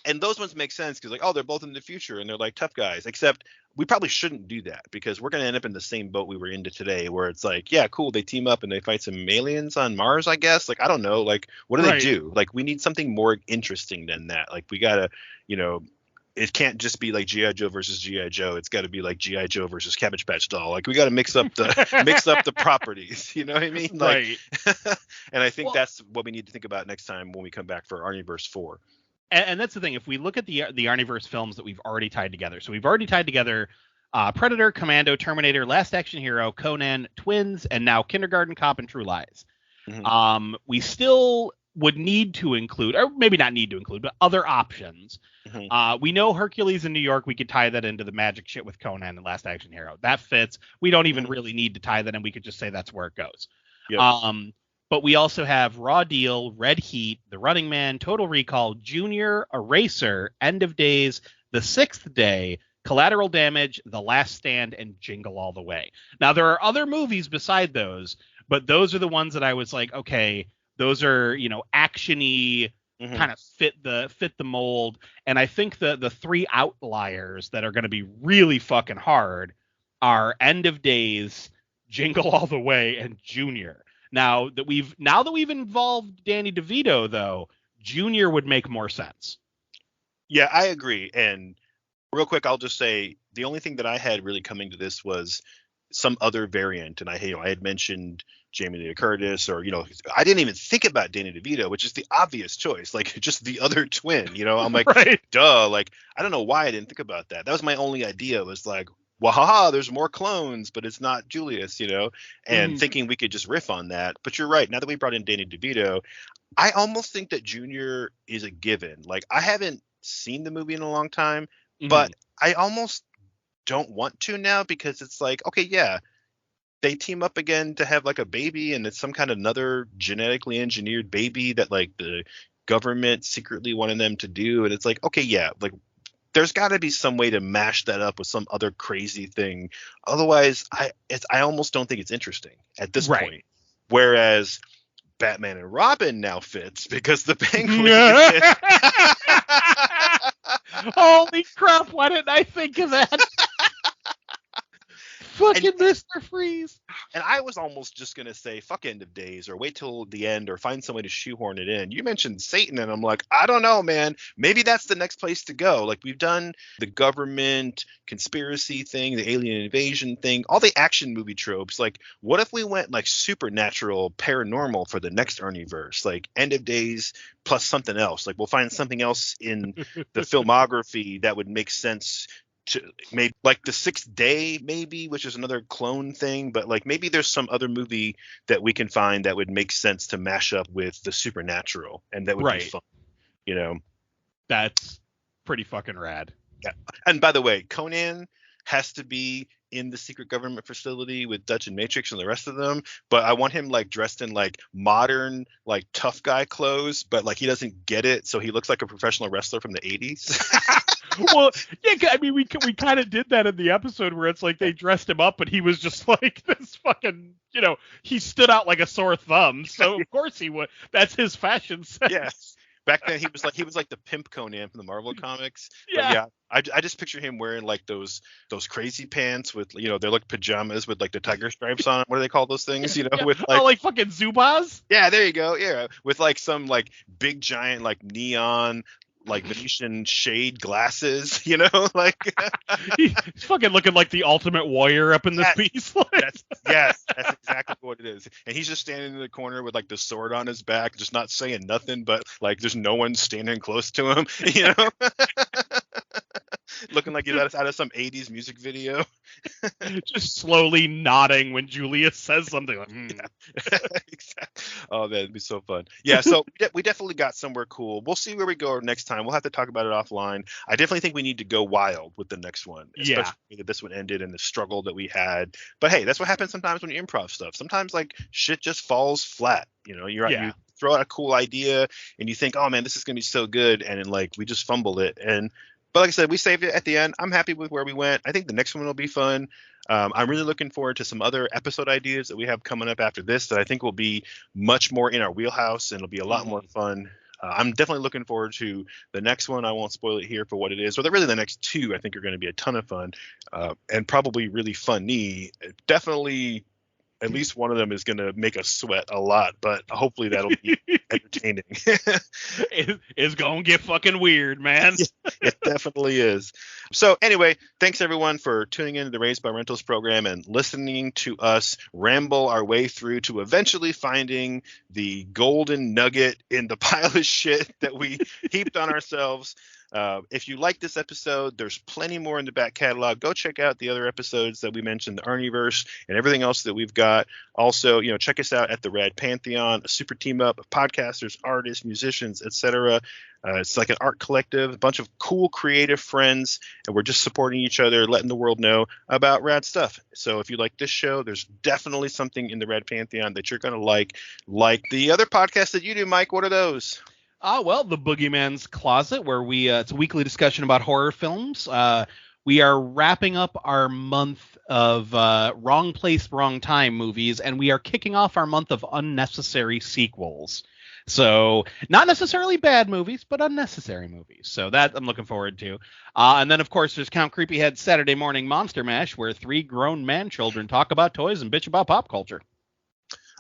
And those ones make sense because like, oh, they're both in the future and they're like tough guys, except we probably shouldn't do that because we're going to end up in the same boat we were into today where it's like, yeah, cool. They team up and they fight some aliens on Mars, I guess. Like, I don't know. Like, what do they do? Like, we need something more interesting than that. Like, we got to, you know, it can't just be like G.I. Joe versus G.I. Joe. It's got to be like G.I. Joe versus Cabbage Patch Doll. Like we got to mix up the properties. You know what I mean? Like, right. And I think that's what we need to think about next time when we come back for Arnieverse 4. And that's the thing. If we look at the Arnieverse films that we've already tied together, so we've already tied together Predator, Commando, Terminator, Last Action Hero, Conan, Twins, and now Kindergarten Cop and True Lies. Mm-hmm. We still would need to include, or maybe not need to include, but other options. Mm-hmm. We know Hercules in New York. We could tie that into the magic shit with Conan and Last Action Hero. That fits. We don't even really need to tie that in. We could just say that's where it goes. Yep. But we also have Raw Deal, Red Heat, The Running Man, Total Recall, Junior, Eraser, End of Days, The Sixth Day, Collateral Damage, The Last Stand, and Jingle All the Way. Now, there are other movies beside those, but those are the ones that I was like, okay, those are, you know, action-y, kind of fit the mold. And I think the three outliers that are going to be really fucking hard are End of Days, Jingle All the Way, and Junior. Now that we've involved Danny DeVito, though, Junior would make more sense. Yeah, I agree. And real quick, I'll just say the only thing that I had really coming to this was some other variant. And I had mentioned Jamie Lee Curtis, or, I didn't even think about Danny DeVito, which is the obvious choice, like just the other twin, I'm like, right. Duh. Like, I don't know why I didn't think about that. That was my only idea, was like, well, haha, there's more clones, but it's not Julius, and thinking we could just riff on that. But you're right. Now that we brought in Danny DeVito, I almost think that Junior is a given. Like, I haven't seen the movie in a long time, but I almost don't want to now, because it's like, okay, yeah, they team up again to have like a baby, and it's some kind of another genetically engineered baby that like the government secretly wanted them to do. And it's like, okay, yeah, like there's got to be some way to mash that up with some other crazy thing. Otherwise, I almost don't think it's interesting at this point. Whereas Batman and Robin now fits, because the Penguin. Holy crap! Why didn't I think of that? Fucking Mr. Freeze. And I was almost just going to say, fuck End of Days, or wait till the end, or find some way to shoehorn it in. You mentioned Satan, and I'm like, I don't know, man. Maybe that's the next place to go. Like, we've done the government conspiracy thing, the alien invasion thing, all the action movie tropes. Like, what if we went like supernatural, paranormal for the next Arnieverse? Like, End of Days plus something else. Like, we'll find something else in the filmography that would make sense to maybe like The Sixth Day, maybe, which is another clone thing, but like maybe there's some other movie that we can find that would make sense to mash up with the supernatural, and that would be fun. That's pretty fucking rad. Yeah. And by the way, Conan has to be in the secret government facility with Dutch and Matrix and the rest of them, but I want him like dressed in like modern, like tough guy clothes, but like he doesn't get it, so he looks like a professional wrestler from the 80s. Well, yeah, I mean, we kind of did that in the episode where it's like they dressed him up, but he was just like this fucking, he stood out like a sore thumb. So of course he would. That's his fashion sense. Yes. Back then he was like the pimp Conan from the Marvel comics. Yeah. But I just picture him wearing like those crazy pants with, they're like pajamas with like the tiger stripes on it. What do they call those things? With like, like fucking Zubaz. Yeah, there you go. Yeah, with like some like big giant like neon like Venetian shade glasses, like he's fucking looking like the Ultimate Warrior up in this piece. That's exactly what it is. And he's just standing in the corner with like the sword on his back, just not saying nothing, but like there's no one standing close to him, looking like he's out of some 80s music video. Just slowly nodding when Julius says something like, Exactly. Oh, that'd be so fun. Yeah, so we definitely got somewhere cool. We'll see where we go next time. We'll have to talk about it offline. I definitely think we need to go wild with the next one, especially that this one ended and the struggle that we had. But hey, that's what happens sometimes when you improv stuff. Sometimes like shit just falls flat. You throw out a cool idea and you think, oh man, this is gonna be so good, and then like we just fumbled it. But like I said, we saved it at the end. I'm happy with where we went. I think the next one will be fun. I'm really looking forward to some other episode ideas that we have coming up after this that I think will be much more in our wheelhouse, and it'll be a lot more fun. I'm definitely looking forward to the next one. I won't spoil it here for what it is. But really the next two I think are going to be a ton of fun, and probably really funny. Definitely at least one of them is going to make us sweat a lot, but hopefully that'll be entertaining. It's going to get fucking weird, man. It definitely is. So anyway, thanks everyone for tuning into the Raised by Rentals program and listening to us ramble our way through to eventually finding the golden nugget in the pile of shit that we heaped on ourselves. If you like this episode, there's plenty more in the back catalog. Go check out the other episodes that we mentioned, the Arnieverse and everything else that we've got. Also, check us out at the Rad Pantheon, a super team up of podcasters, artists, musicians, etc. It's like an art collective, a bunch of cool, creative friends, and we're just supporting each other, letting the world know about rad stuff. So if you like this show, there's definitely something in the Rad Pantheon that you're going to like the other podcasts that you do, Mike. What are those? Well, the Boogeyman's Closet, where it's a weekly discussion about horror films. We are wrapping up our month of Wrong Place, Wrong Time movies, and we are kicking off our month of unnecessary sequels. So not necessarily bad movies, but unnecessary movies. So that I'm looking forward to. And then, of course, there's Count Creepyhead's Saturday Morning Monster Mash, where 3 grown man children talk about toys and bitch about pop culture.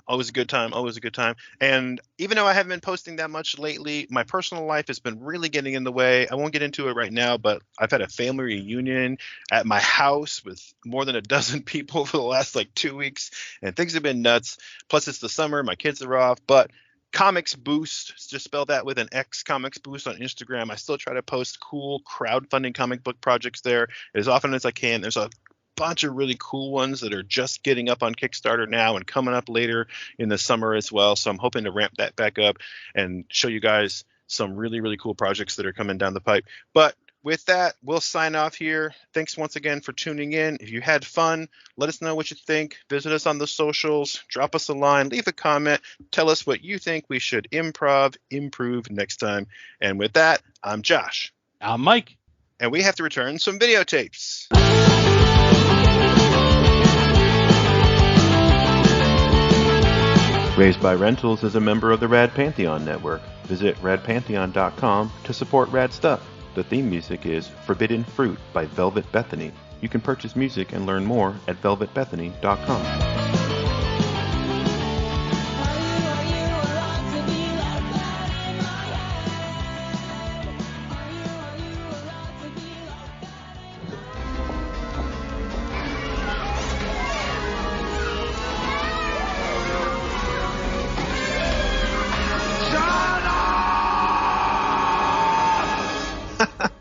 Always a good time. Always a good time. And even though I haven't been posting that much lately, my personal life has been really getting in the way. I won't get into it right now, but I've had a family reunion at my house with more than a dozen people for the last 2 weeks, and things have been nuts. Plus, it's the summer. My kids are off, but Comics Boost, just spell that with an X, Comics Boost on Instagram. I still try to post cool crowdfunding comic book projects there as often as I can. There's a bunch of really cool ones that are just getting up on Kickstarter now and coming up later in the summer as well. So I'm hoping to ramp that back up and show you guys some really, really cool projects that are coming down the pipe. But with that, we'll sign off here. Thanks once again for tuning in. If you had fun, let us know what you think. Visit us on the socials, drop us a line, leave a comment, tell us what you think we should improve next time. And with that, I'm Josh. I'm Mike. And we have to return some videotapes. Raised by Rentals is a member of the Rad Pantheon Network. Visit radpantheon.com to support rad stuff. The theme music is Forbidden Fruit by Velvet Bethany. You can purchase music and learn more at velvetbethany.com.